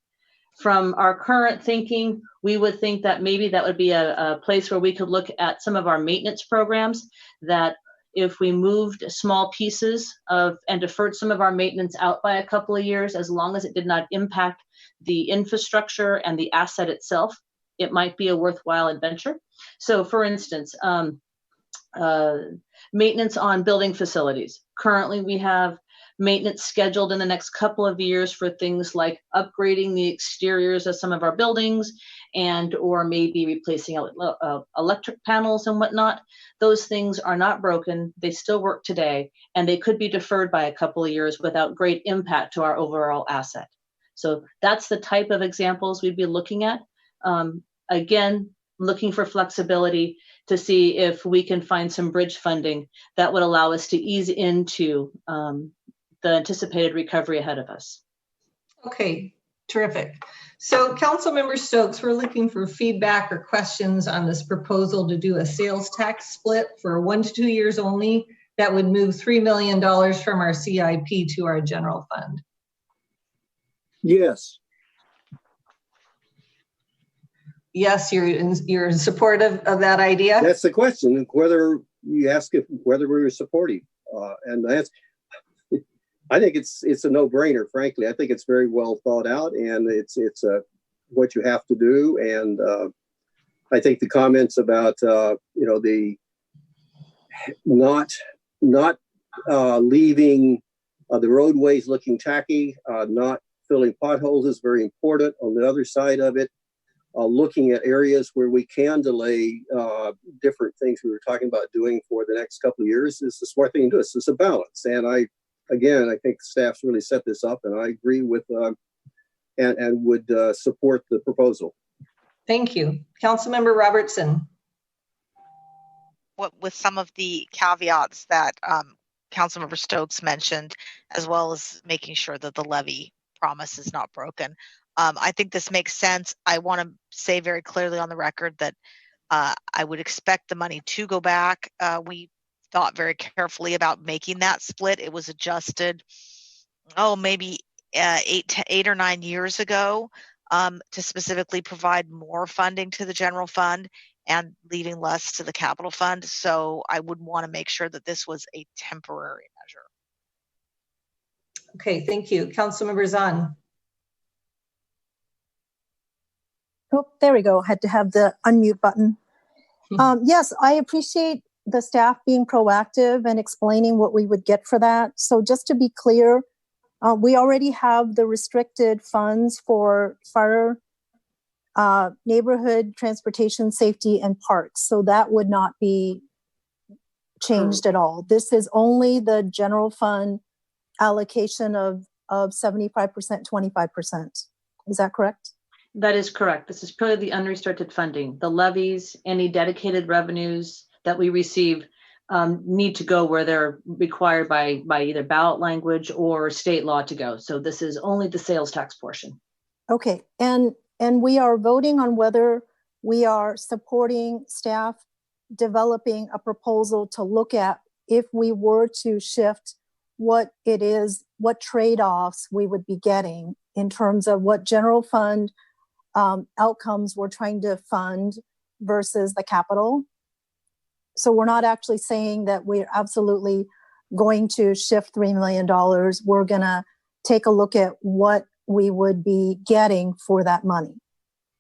From our current thinking, we would think that maybe that would be a place where we could look at some of our maintenance programs, that if we moved small pieces of and deferred some of our maintenance out by a couple of years, as long as it did not impact the infrastructure and the asset itself, it might be a worthwhile adventure. So for instance, maintenance on building facilities. Currently, we have maintenance scheduled in the next couple of years for things like upgrading the exteriors of some of our buildings and or maybe replacing electric panels and whatnot. Those things are not broken. They still work today, and they could be deferred by a couple of years without great impact to our overall asset. So that's the type of examples we'd be looking at. Again, looking for flexibility to see if we can find some bridge funding that would allow us to ease into the anticipated recovery ahead of us. Okay, terrific. So Councilmember Stokes, we're looking for feedback or questions on this proposal to do a sales tax split for 1 to 2 years only that would move $3 million from our CIP to our general fund. Yes. Yes, you're in support of that idea? That's the question, whether you ask if whether we were supporting. And that's, I think it's a no-brainer, frankly. I think it's very well thought out, and it's what you have to do. And I think the comments about the not leaving the roadways looking tacky, not filling potholes is very important. On the other side of it, looking at areas where we can delay different things we were talking about doing for the next couple of years is the smart thing to do. It's a balance. And I think staff's really set this up, and I agree with and would support the proposal. Thank you. Councilmember Robertson. with some of the caveats that Councilmember Stokes mentioned, as well as making sure that the levy promise is not broken. I think this makes sense. I want to say very clearly on the record that I would expect the money to go back. We thought very carefully about making that split. It was adjusted, maybe 8 or 9 years ago, to specifically provide more funding to the general fund and leaving less to the capital fund. So I would want to make sure that this was a temporary measure. Okay, thank you. Councilmember Zahn. Oh, there we go. Had to have the unmute button. Yes, I appreciate the staff being proactive and explaining what we would get for that. So just to be clear, we already have the restricted funds for fire, neighborhood, transportation, safety, and parks. So that would not be changed at all. This is only the general fund allocation of 75%, 25%. Is that correct? That is correct. This is purely the unrestricted funding. The levies, any dedicated revenues that we receive need to go where they're required by either ballot language or state law to go. So this is only the sales tax portion. Okay, and we are voting on whether we are supporting staff developing a proposal to look at if we were to shift what it is, what trade-offs we would be getting in terms of what general fund outcomes we're trying to fund versus the capital. So we're not actually saying that we're absolutely going to shift $3 million. We're going to take a look at what we would be getting for that money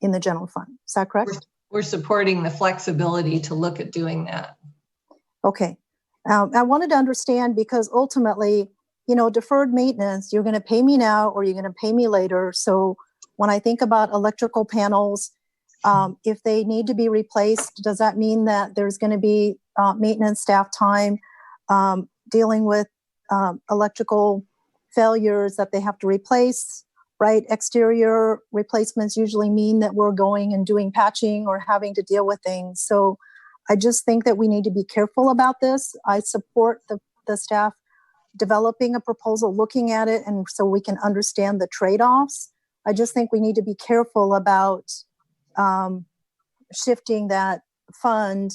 in the general fund. Is that correct? We're supporting the flexibility to look at doing that. Okay. I wanted to understand because ultimately, deferred maintenance, you're going to pay me now or you're going to pay me later. So when I think about electrical panels, if they need to be replaced, does that mean that there's going to be maintenance staff time dealing with electrical failures that they have to replace, right? Exterior replacements usually mean that we're going and doing patching or having to deal with things. So I just think that we need to be careful about this. I support the staff developing a proposal, looking at it, and so we can understand the trade-offs. I just think we need to be careful about shifting that fund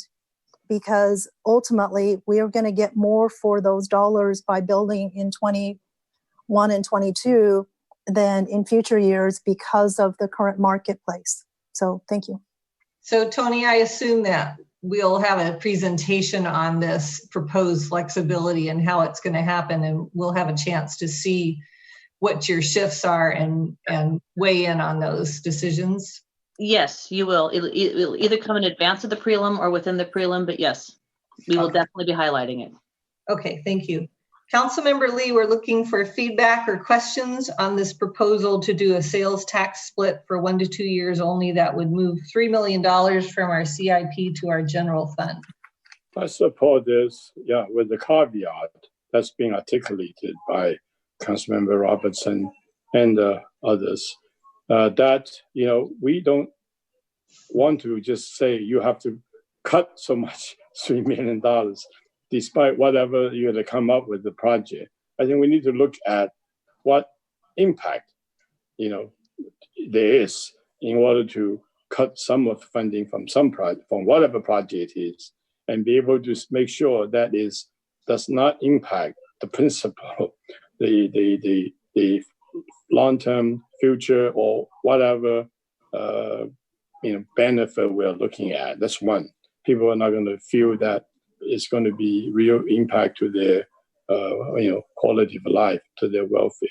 because ultimately we are going to get more for those dollars by building in 21 and 22 than in future years because of the current marketplace. So thank you. So Tony, I assume that we'll have a presentation on this proposed flexibility and how it's going to happen, and we'll have a chance to see what your shifts are and weigh in on those decisions. Yes, you will. It'll either come in advance of the prelim or within the prelim, but yes, we will definitely be highlighting it. Okay, thank you. Councilmember Lee, we're looking for feedback or questions on this proposal to do a sales tax split for 1 to 2 years only that would move $3 million from our CIP to our general fund. I support this, with the caveat that's being articulated by Councilmember Robertson and others, that, we don't want to just say you have to cut so much, $3 million, despite whatever you're going to come up with the project. I think we need to look at what impact, there is in order to cut some of the funding from some project, from whatever project it is, and be able to make sure that does not impact the principle, the long-term future or whatever benefit we're looking at. That's one. People are not going to feel that it's going to be real impact to their quality of life, to their welfare.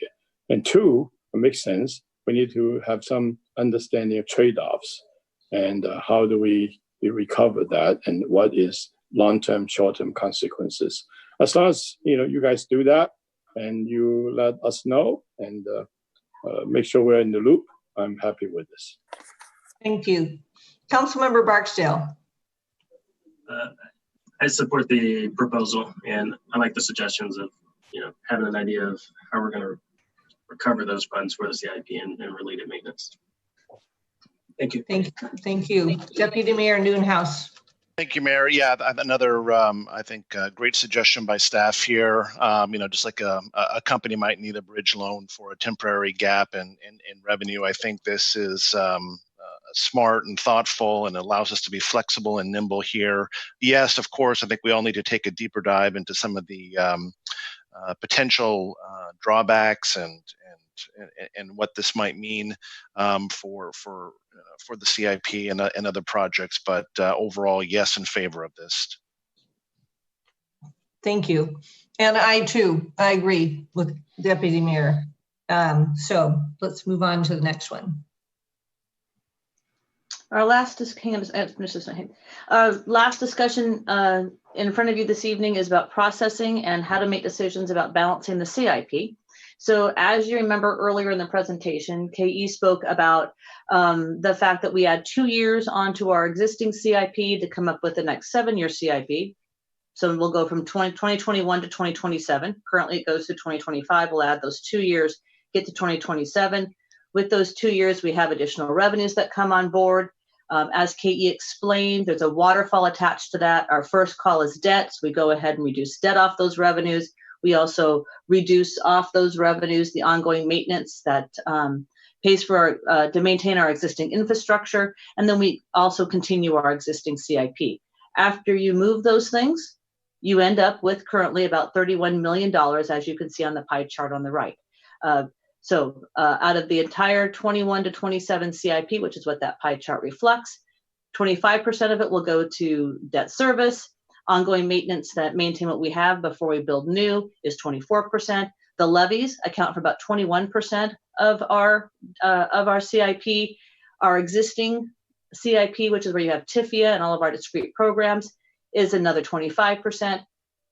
And two, it makes sense. We need to have some understanding of trade-offs and how do we recover that and what is long-term, short-term consequences. As long as you guys do that and you let us know and make sure we're in the loop, I'm happy with this. Thank you. Councilmember Barksdale. I support the proposal, and I like the suggestions of, having an idea of how we're going to recover those funds for the CIP and related maintenance. Thank you. Thank you. Deputy Mayor Newhouse. Thank you, Mayor. Yeah, another, I think, great suggestion by staff here. Just like a company might need a bridge loan for a temporary gap in revenue, I think this is smart and thoughtful and allows us to be flexible and nimble here. Yes, of course, I think we all need to take a deeper dive into some of the potential drawbacks and what this might mean for the CIP and other projects. But overall, yes, in favor of this. Thank you. And I too, I agree with Deputy Mayor. So let's move on to the next one. Our last discussion in front of you this evening is about processing and how to make decisions about balancing the CIP. So as you remember earlier in the presentation, KE spoke about the fact that we add 2 years onto our existing CIP to come up with the next 7-year CIP. So we'll go from 2021 to 2027. Currently it goes to 2025. We'll add those 2 years, get to 2027. With those 2 years, we have additional revenues that come on board. As KE explained, there's a waterfall attached to that. Our first call is debt. So we go ahead and reduce debt off those revenues. We also reduce off those revenues the ongoing maintenance that pays for to maintain our existing infrastructure. And then we also continue our existing CIP. After you move those things, you end up with currently about $31 million, as you can see on the pie chart on the right. So out of the entire 21 to 27 CIP, which is what that pie chart reflects, 25% of it will go to debt service. Ongoing maintenance that maintain what we have before we build new is 24%. The levies account for about 21% of our CIP. Our existing CIP, which is where you have TIFIA and all of our discrete programs, is another 25%.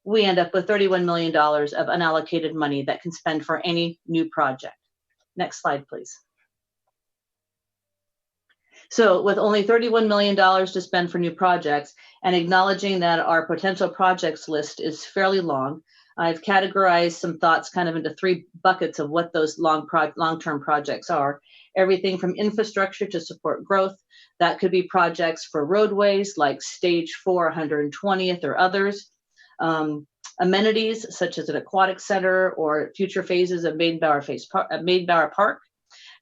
We end up with $31 million of unallocated money that can spend for any new project. Next slide, please. So with only $31 million to spend for new projects and acknowledging that our potential projects list is fairly long, I've categorized some thoughts kind of into 3 buckets of what those long-term projects are. Everything from infrastructure to support growth. That could be projects for roadways like Stage 4, 120th or others. Amenities such as an aquatic center or future phases of Maidbauer Park.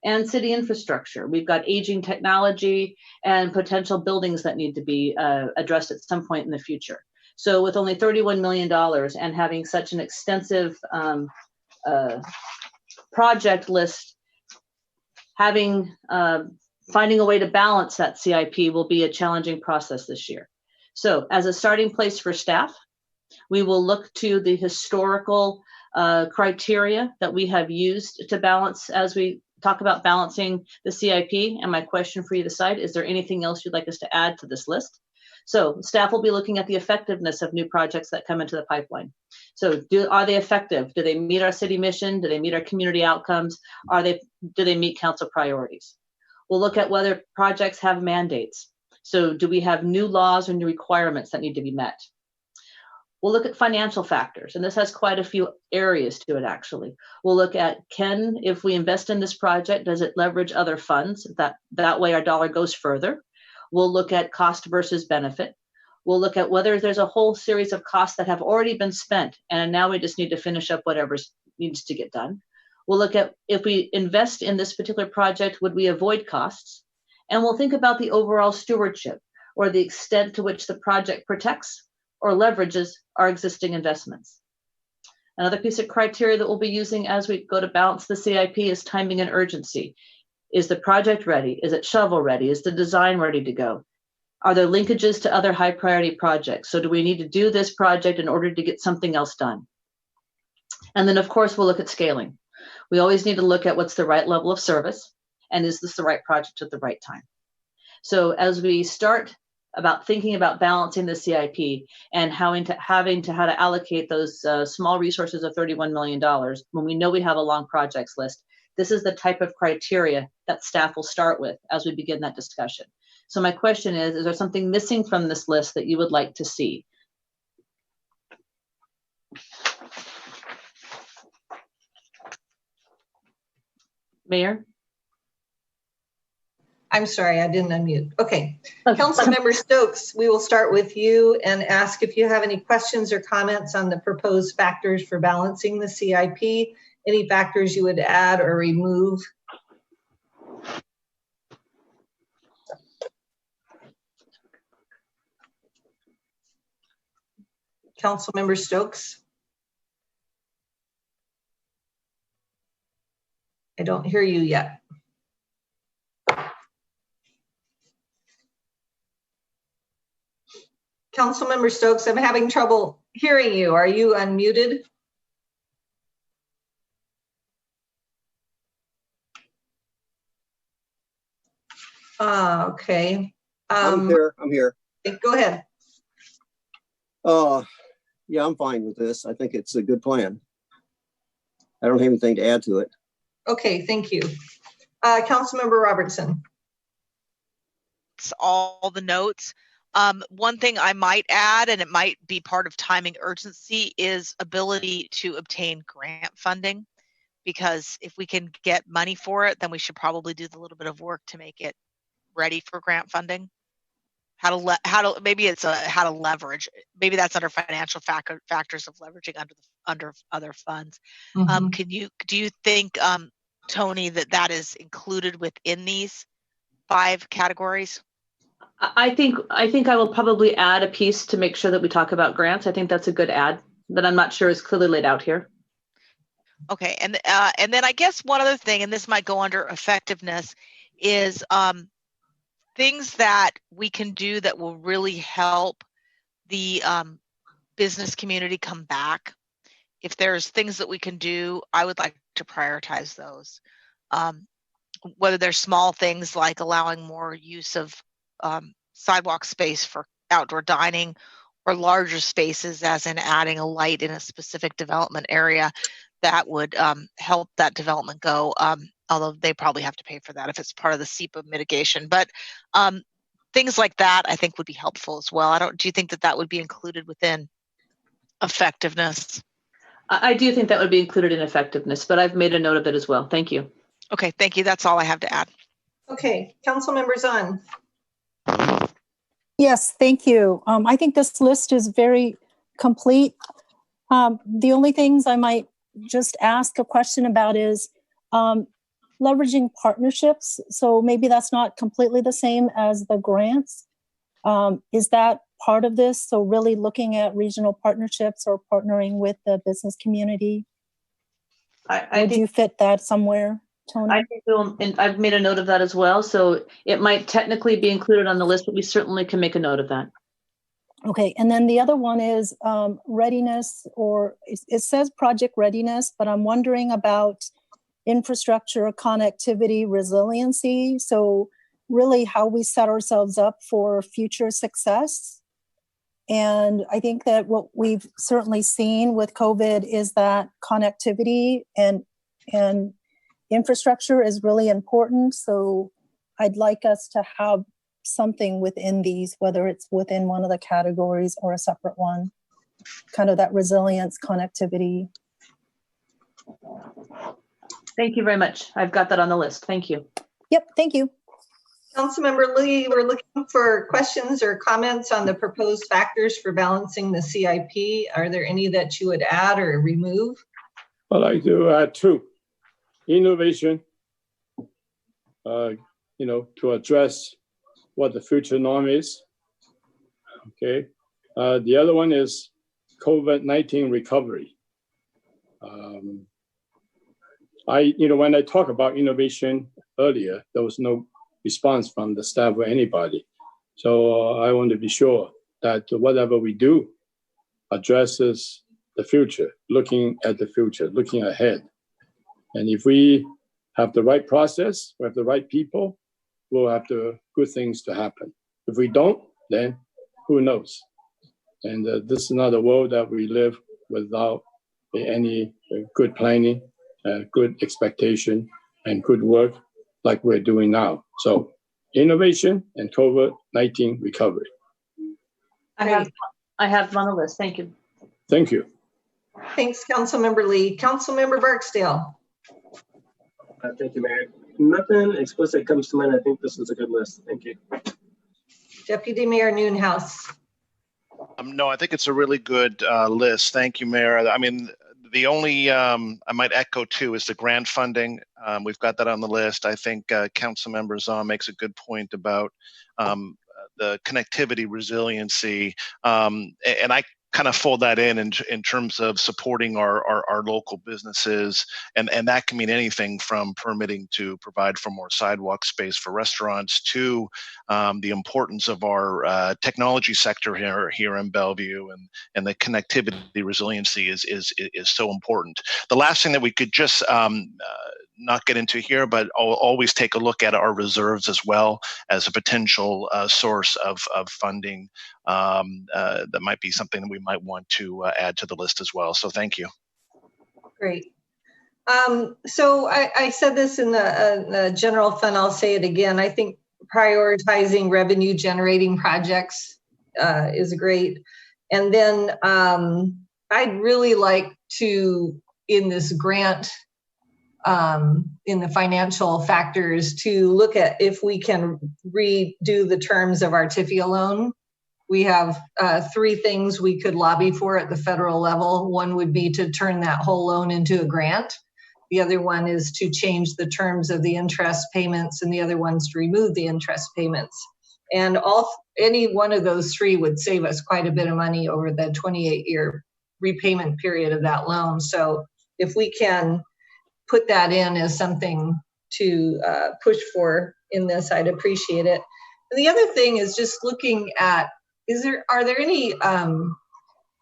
And city infrastructure. We've got aging technology and potential buildings that need to be addressed at some point in the future. So with only $31 million and having such an extensive project list, finding a way to balance that CIP will be a challenging process this year. So as a starting place for staff, we will look to the historical criteria that we have used to balance as we talk about balancing the CIP. And my question for you to decide, is there anything else you'd like us to add to this list? So staff will be looking at the effectiveness of new projects that come into the pipeline. So are they effective? Do they meet our city mission? Do they meet our community outcomes? Do they meet council priorities? We'll look at whether projects have mandates. So do we have new laws or new requirements that need to be met? We'll look at financial factors, and this has quite a few areas to it, actually. We'll look at, if we invest in this project, does it leverage other funds? That way our dollar goes further. We'll look at cost versus benefit. We'll look at whether there's a whole series of costs that have already been spent, and now we just need to finish up whatever needs to get done. We'll look at, if we invest in this particular project, would we avoid costs? And we'll think about the overall stewardship, or the extent to which the project protects or leverages our existing investments. Another piece of criteria that we'll be using as we go to balance the CIP is timing and urgency. Is the project ready? Is it shovel ready? Is the design ready to go? Are there linkages to other high priority projects? So do we need to do this project in order to get something else done? And then of course, we'll look at scaling. We always need to look at what's the right level of service, and is this the right project at the right time? So as we start about thinking about balancing the CIP and how to allocate those small resources of $31 million when we know we have a long projects list, this is the type of criteria that staff will start with as we begin that discussion. So my question is there something missing from this list that you would like to see? Mayor? I'm sorry, I didn't unmute. Okay. Councilmember Stokes, we will start with you and ask if you have any questions or comments on the proposed factors for balancing the CIP, any factors you would add or remove. Councilmember Stokes? I don't hear you yet. Councilmember Stokes, I'm having trouble hearing you. Are you unmuted? Okay. I'm here. Go ahead. Yeah, I'm fine with this. I think it's a good plan. I don't have anything to add to it. Okay, thank you. Councilmember Robertson. It's all the notes. One thing I might add, and it might be part of timing urgency, is ability to obtain grant funding. Because if we can get money for it, then we should probably do the little bit of work to make it ready for grant funding. Maybe it's how to leverage. Maybe that's under financial factors of leveraging under other funds. Mm-hmm. Do you think, Tony, that is included within these 5 categories? I think I will probably add a piece to make sure that we talk about grants. I think that's a good add that I'm not sure is clearly laid out here. Okay, and then I guess one other thing, and this might go under effectiveness, is things that we can do that will really help the business community come back. If there's things that we can do, I would like to prioritize those. Whether they're small things like allowing more use of sidewalk space for outdoor dining, or larger spaces as in adding a light in a specific development area, that would help that development go, although they probably have to pay for that if it's part of the SEPA mitigation. But things like that I think would be helpful as well. Do you think that would be included within effectiveness? I do think that would be included in effectiveness, but I've made a note of it as well. Thank you. Okay, thank you. That's all I have to add. Okay, Councilmember Zahn. Yes, thank you. I think this list is very complete. The only things I might just ask a question about is leveraging partnerships. So maybe that's not completely the same as the grants. Is that part of this? So really looking at regional partnerships or partnering with the business community? Would you fit that somewhere, Tony? I think and I've made a note of that as well. So it might technically be included on the list, but we certainly can make a note of that. Okay, and then the other one is readiness, or it says project readiness, but I'm wondering about infrastructure, connectivity, resiliency. So really how we set ourselves up for future success. And I think that what we've certainly seen with COVID is that connectivity and infrastructure is really important. So I'd like us to have something within these, whether it's within one of the categories or a separate one, kind of that resilience, connectivity. Thank you very much. I've got that on the list. Thank you. Yep, thank you. Councilmember Lee, we're looking for questions or comments on the proposed factors for balancing the CIP. Are there any that you would add or remove? I'd like to add 2. Innovation, to address what the future norm is. Okay. The other one is COVID-19 recovery. When I talk about innovation earlier, there was no response from the staff or anybody. So I want to be sure that whatever we do addresses the future, looking at the future, looking ahead. And if we have the right process, we have the right people, we'll have the good things to happen. If we don't, then who knows? And this is not a world that we live without any good planning, good expectation, and good work like we're doing now. So innovation and COVID-19 recovery. I have on the list. Thank you. Thank you. Thanks, Councilmember Lee. Councilmember Barksdale. Thank you, Mayor. Nothing explicit comes to mind. I think this is a good list. Thank you. Deputy Mayor Noonhouse. No, I think it's a really good list. Thank you, Mayor. I mean, the only I might echo too is the grant funding. We've got that on the list. I think Councilmember Zahn makes a good point about the connectivity resiliency, and I kind of fold that in terms of supporting our local businesses, and that can mean anything from permitting to provide for more sidewalk space for restaurants to the importance of our technology sector here in Bellevue, and the connectivity resiliency is so important. The last thing that we could just not get into here, but always take a look at our reserves as well as a potential source of funding. That might be something that we might want to add to the list as well. So thank you. Great. So I said this in the general fund, I'll say it again. I think prioritizing revenue generating projects is great. And then I'd really like to, in this grant, in the financial factors, to look at if we can redo the terms of our TIFIA loan. We have 3 things we could lobby for at the federal level. One would be to turn that whole loan into a grant. The other one is to change the terms of the interest payments, and the other one's to remove the interest payments. And any one of those 3 would save us quite a bit of money over the 28-year repayment period of that loan. So if we can put that in as something to push for in this, I'd appreciate it. And the other thing is just looking at, are there any, I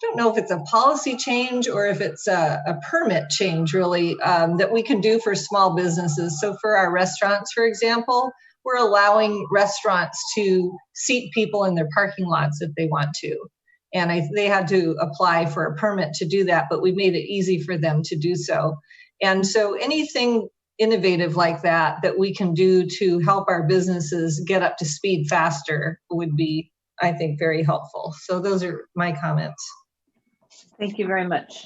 don't know if it's a policy change or if it's a permit change really, that we can do for small businesses. So for our restaurants, for example, we're allowing restaurants to seat people in their parking lots if they want to. And they had to apply for a permit to do that, but we made it easy for them to do so. And so anything innovative like that we can do to help our businesses get up to speed faster would be, I think, very helpful. So those are my comments. Thank you very much.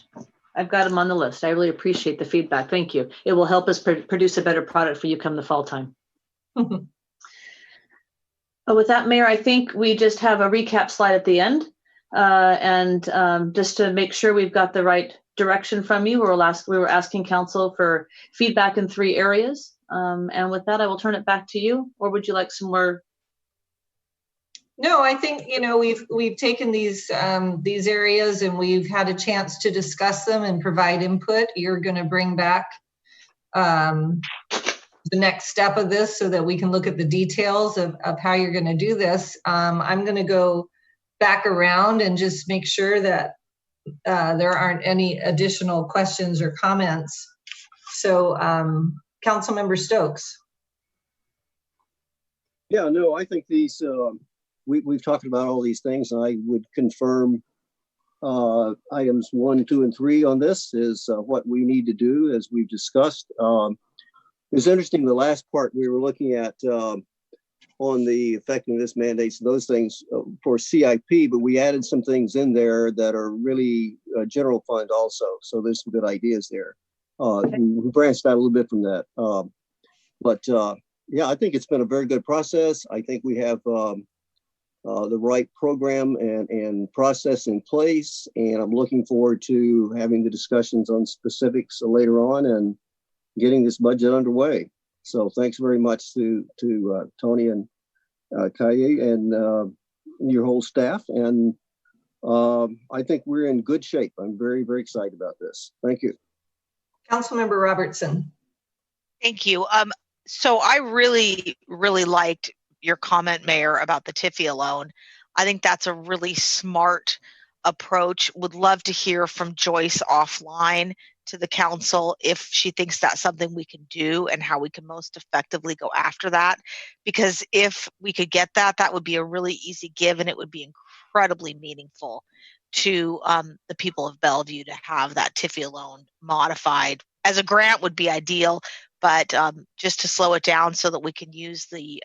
I've got them on the list. I really appreciate the feedback. Thank you. It will help us produce a better product for you come the fall time. With that, Mayor, I think we just have a recap slide at the end. And just to make sure we've got the right direction from you, we were asking council for feedback in 3 areas. And with that, I will turn it back to you. Or would you like some more? No, I think, we've taken these areas and we've had a chance to discuss them and provide input. You're going to bring back the next step of this so that we can look at the details of how you're going to do this. I'm going to go back around and just make sure that there aren't any additional questions or comments. So, Councilmember Stokes. Yeah, no, I think these, we've talked about all these things, and I would confirm items 1, 2, and 3 on this is what we need to do, as we've discussed. It's interesting, the last part we were looking at on the effectiveness mandates and those things for CIP, but we added some things in there that are really general fund also. So there's some good ideas there. We branched out a little bit from that. But yeah, I think it's been a very good process. I think we have the right program and process in place. And I'm looking forward to having the discussions on specifics later on and getting this budget underway. So thanks very much to Tony and Kaye and your whole staff. And I think we're in good shape. I'm very, very excited about this. Thank you. Councilmember Robertson. Thank you. So I really, really liked your comment, Mayor, about the TIFIA loan. I think that's a really smart approach. Would love to hear from Joyce offline to the council if she thinks that's something we can do and how we can most effectively go after that. Because if we could get that, that would be a really easy give, and it would be incredibly meaningful to the people of Bellevue to have that TIFIA loan modified. As a grant would be ideal, but just to slow it down so that we can use the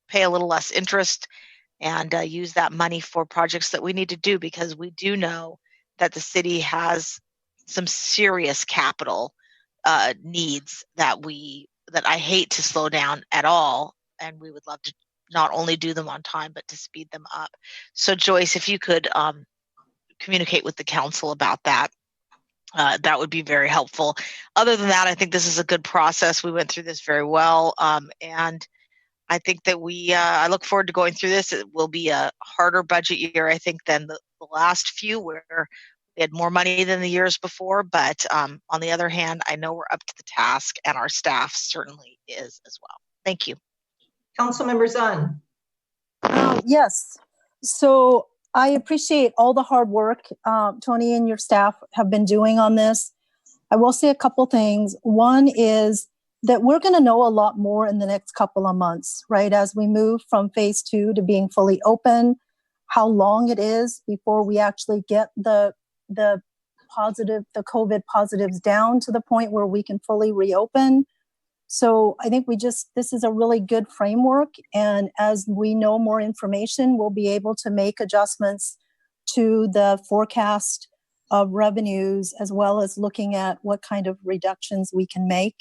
pay a little less interest and use that money for projects that we need to do, because we do know that the city has some serious capital needs that that I hate to slow down at all, and we would love to not only do them on time, but to speed them up. So Joyce, if you could communicate with the council about that, that would be very helpful. Other than that, I think this is a good process. We went through this very well, and I think that I look forward to going through this. It will be a harder budget year, I think, than the last few, where we had more money than the years before. But on the other hand, I know we're up to the task, and our staff certainly is as well. Thank you. Councilmember Zahn. Yes. So I appreciate all the hard work Tony and your staff have been doing on this. I will say a couple things. One is that we're going to know a lot more in the next couple of months, right? As we move from phase 2 to being fully open, how long it is before we actually get the COVID positives down to the point where we can fully reopen. So I think this is a really good framework. And as we know more information, we'll be able to make adjustments to the forecast of revenues, as well as looking at what kind of reductions we can make.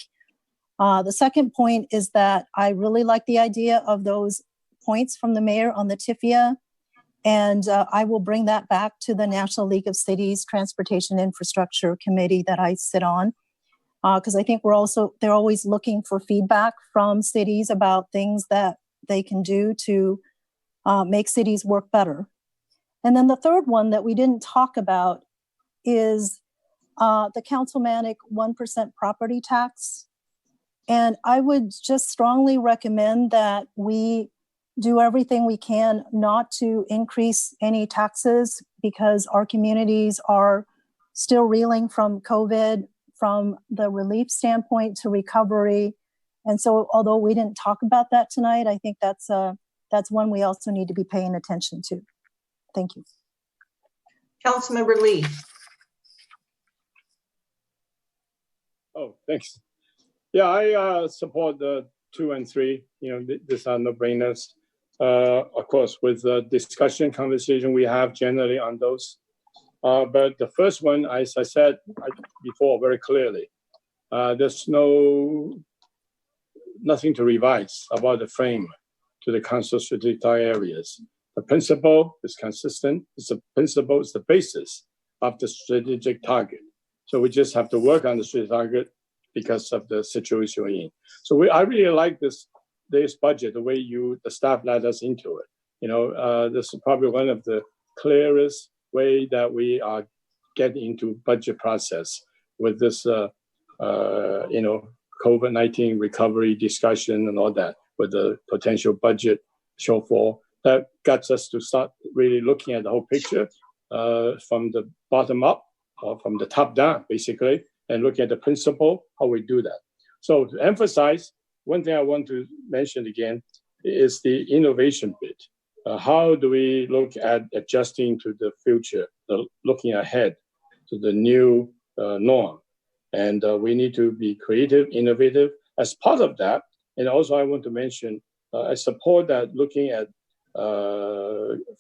The second point is that I really like the idea of those points from the mayor on the TIFIA. And I will bring that back to the National League of Cities Transportation Infrastructure Committee that I sit on. Because I think they're always looking for feedback from cities about things that they can do to make cities work better. And then the third one that we didn't talk about is the councilmanic 1% property tax. And I would just strongly recommend that we do everything we can not to increase any taxes, because our communities are still reeling from COVID, from the relief standpoint to recovery. And so although we didn't talk about that tonight, I think that's one we also need to be paying attention to. Thank you. Councilmember Lee. Oh, thanks. Yeah, I support the 2 and 3. These are no-brainers. Of course, with the discussion, conversation we have generally on those. But the first one, as I said before very clearly, there's nothing to revise about the frame to the council strategic target areas. The principle is consistent. The principle is the basis of the strategic target. So we just have to work on the strategic target because of the situation we're in. So I really like this budget, the way the staff led us into it. This is probably one of the clearest way that we are getting into budget process with this, COVID-19 recovery discussion and all that, with the potential budget shortfall. That gets us to start really looking at the whole picture from the bottom up, or from the top down, basically, and looking at the principle, how we do that. So to emphasize, one thing I want to mention again is the innovation bit. How do we look at adjusting to the future, looking ahead to the new norm? And we need to be creative, innovative as part of that. And also I want to mention, I support that looking at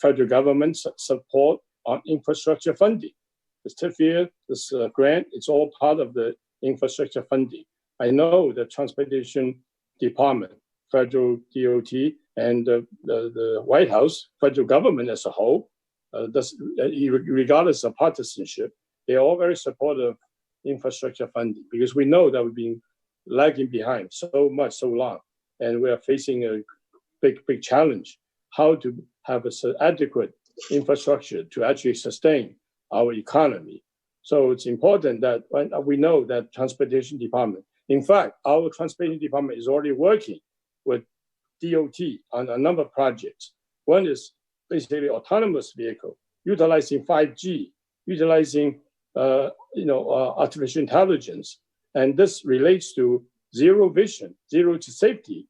federal government support on infrastructure funding. This TIFIA, this grant, it's all part of the infrastructure funding. I know the Transportation Department, federal DOT, and the White House, federal government as a whole, regardless of partisanship, they're all very supportive of infrastructure funding, because we know that we've been lagging behind so long, and we are facing a big challenge, how to have an adequate infrastructure to actually sustain our economy. So it's important that we know that Transportation Department, in fact, our Transportation Department is already working with DOT on a number of projects. One is basically autonomous vehicle, utilizing 5G, utilizing artificial intelligence, and this relates to zero vision, zero to safety,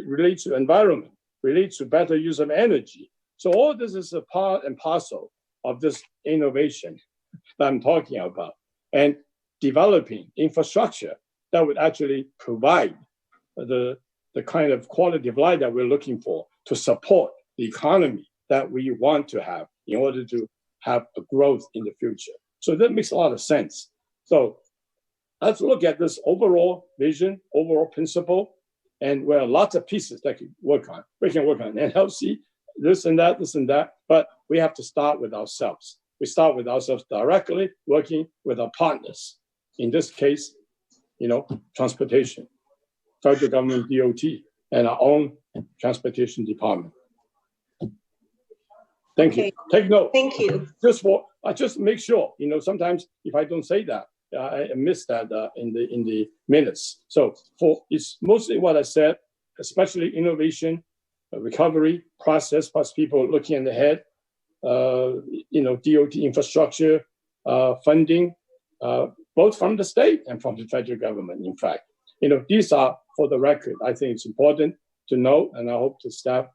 relates to environment, relates to better use of energy. So all this is a part and parcel of this innovation that I'm talking about, and developing infrastructure that would actually provide the kind of quality of life that we're looking for to support the economy that we want to have in order to have a growth in the future. So that makes a lot of sense. So let's look at this overall vision, overall principle, and we have lots of pieces that we can work on NLC, this and that, but we have to start with ourselves. We start with ourselves directly, working with our partners. In this case, transportation, federal government DOT, and our own transportation department. Thank you. Take note. Thank you. Just make sure, sometimes if I don't say that, I miss that in the minutes. So it's mostly what I said, especially innovation, recovery process, plus people looking ahead, DOT infrastructure, funding, both from the state and from the federal government. In fact, these are, for the record, I think it's important to know, and I hope the staff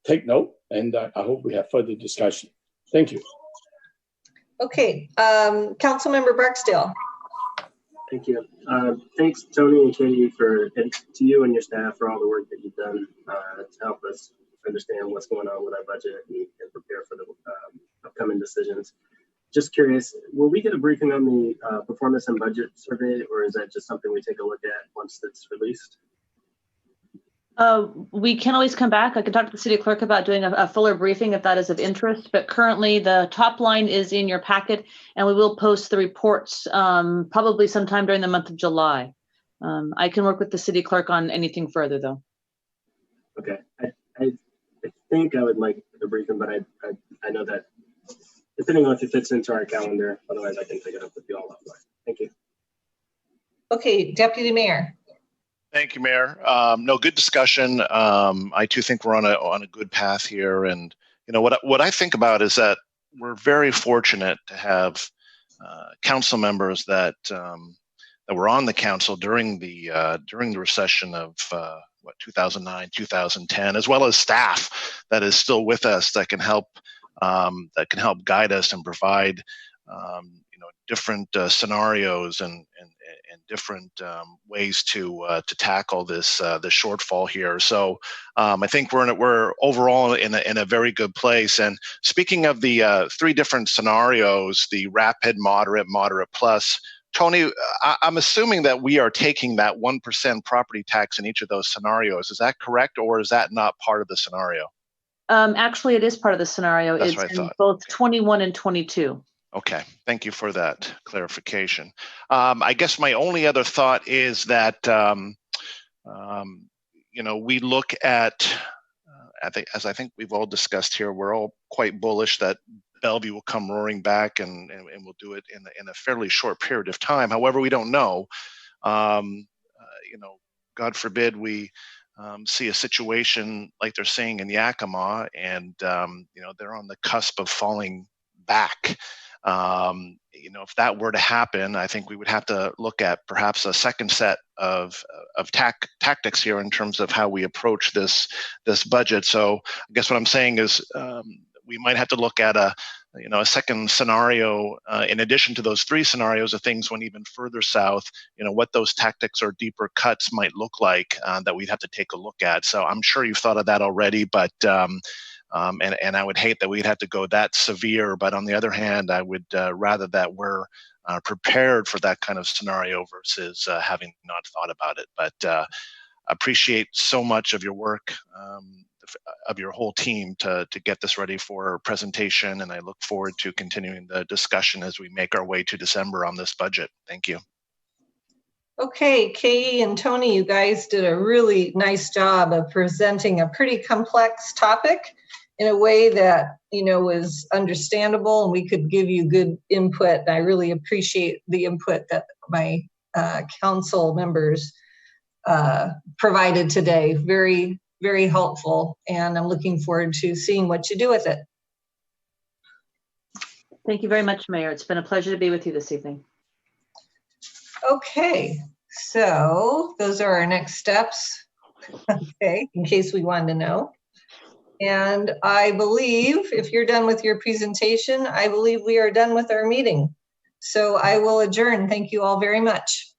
take note, and I hope we have further discussion. Thank you. Okay, Councilmember Barksdale. Thank you. Thanks, Tony and Katie, and to you and your staff for all the work that you've done to help us understand what's going on with our budget and prepare for the upcoming decisions. Just curious, will we get a briefing on the performance and budget survey, or is that just something we take a look at once it's released? We can always come back. I can talk to the city clerk about doing a fuller briefing if that is of interest, but currently the top line is in your packet, and we will post the reports probably sometime during the month of July. I can work with the city clerk on anything further though. Okay, I think I would like the briefing, but I know that depending on if it fits into our calendar, otherwise I can pick it up with you all offline. Thank you. Okay, Deputy Mayor. Thank you, Mayor. No, good discussion. I too think we're on a good path here, and what I think about is that we're very fortunate to have council members that were on the council during the recession of 2009, 2010, as well as staff that is still with us that can help guide us and provide different scenarios and different ways to tackle this shortfall here. So I think we're overall in a very good place. And speaking of the three different scenarios, the rapid, moderate plus, Tony, I'm assuming that we are taking that 1% property tax in each of those scenarios. Is that correct, or is that not part of the scenario? Actually, it is part of the scenario. That's it's what I thought. Both 21 and 22. Okay, thank you for that clarification. I guess my only other thought is that we look at, as I think we've all discussed here, we're all quite bullish that Bellevue will come roaring back, and we'll do it in a fairly short period of time. However, we don't know. God forbid we see a situation like they're saying in Yakima, and they're on the cusp of falling back. If that were to happen, I think we would have to look at perhaps a second set of tactics here in terms of how we approach this budget. So I guess what I'm saying is we might have to look at a second scenario in addition to those three scenarios of things went even further south. What those tactics or deeper cuts might look like that we'd have to take a look at. So I'm sure you've thought of that already, but. And I would hate that we'd have to go that severe, but on the other hand, I would rather that we're prepared for that kind of scenario versus having not thought about it. But appreciate so much of your work, of your whole team to get this ready for presentation, and I look forward to continuing the discussion as we make our way to December on this budget. Thank you. Okay, Katie and Tony, you guys did a really nice job of presenting a pretty complex topic in a way that, was understandable, and we could give you good input. I really appreciate the input that my council members provided today. Very, very helpful, and I'm looking forward to seeing what you do with it. Thank you very much, Mayor. It's been a pleasure to be with you this evening. Okay, so those are our next steps, okay, in case we wanted to know. And I believe if you're done with your presentation, I believe we are done with our meeting. So I will adjourn. Thank you all very much.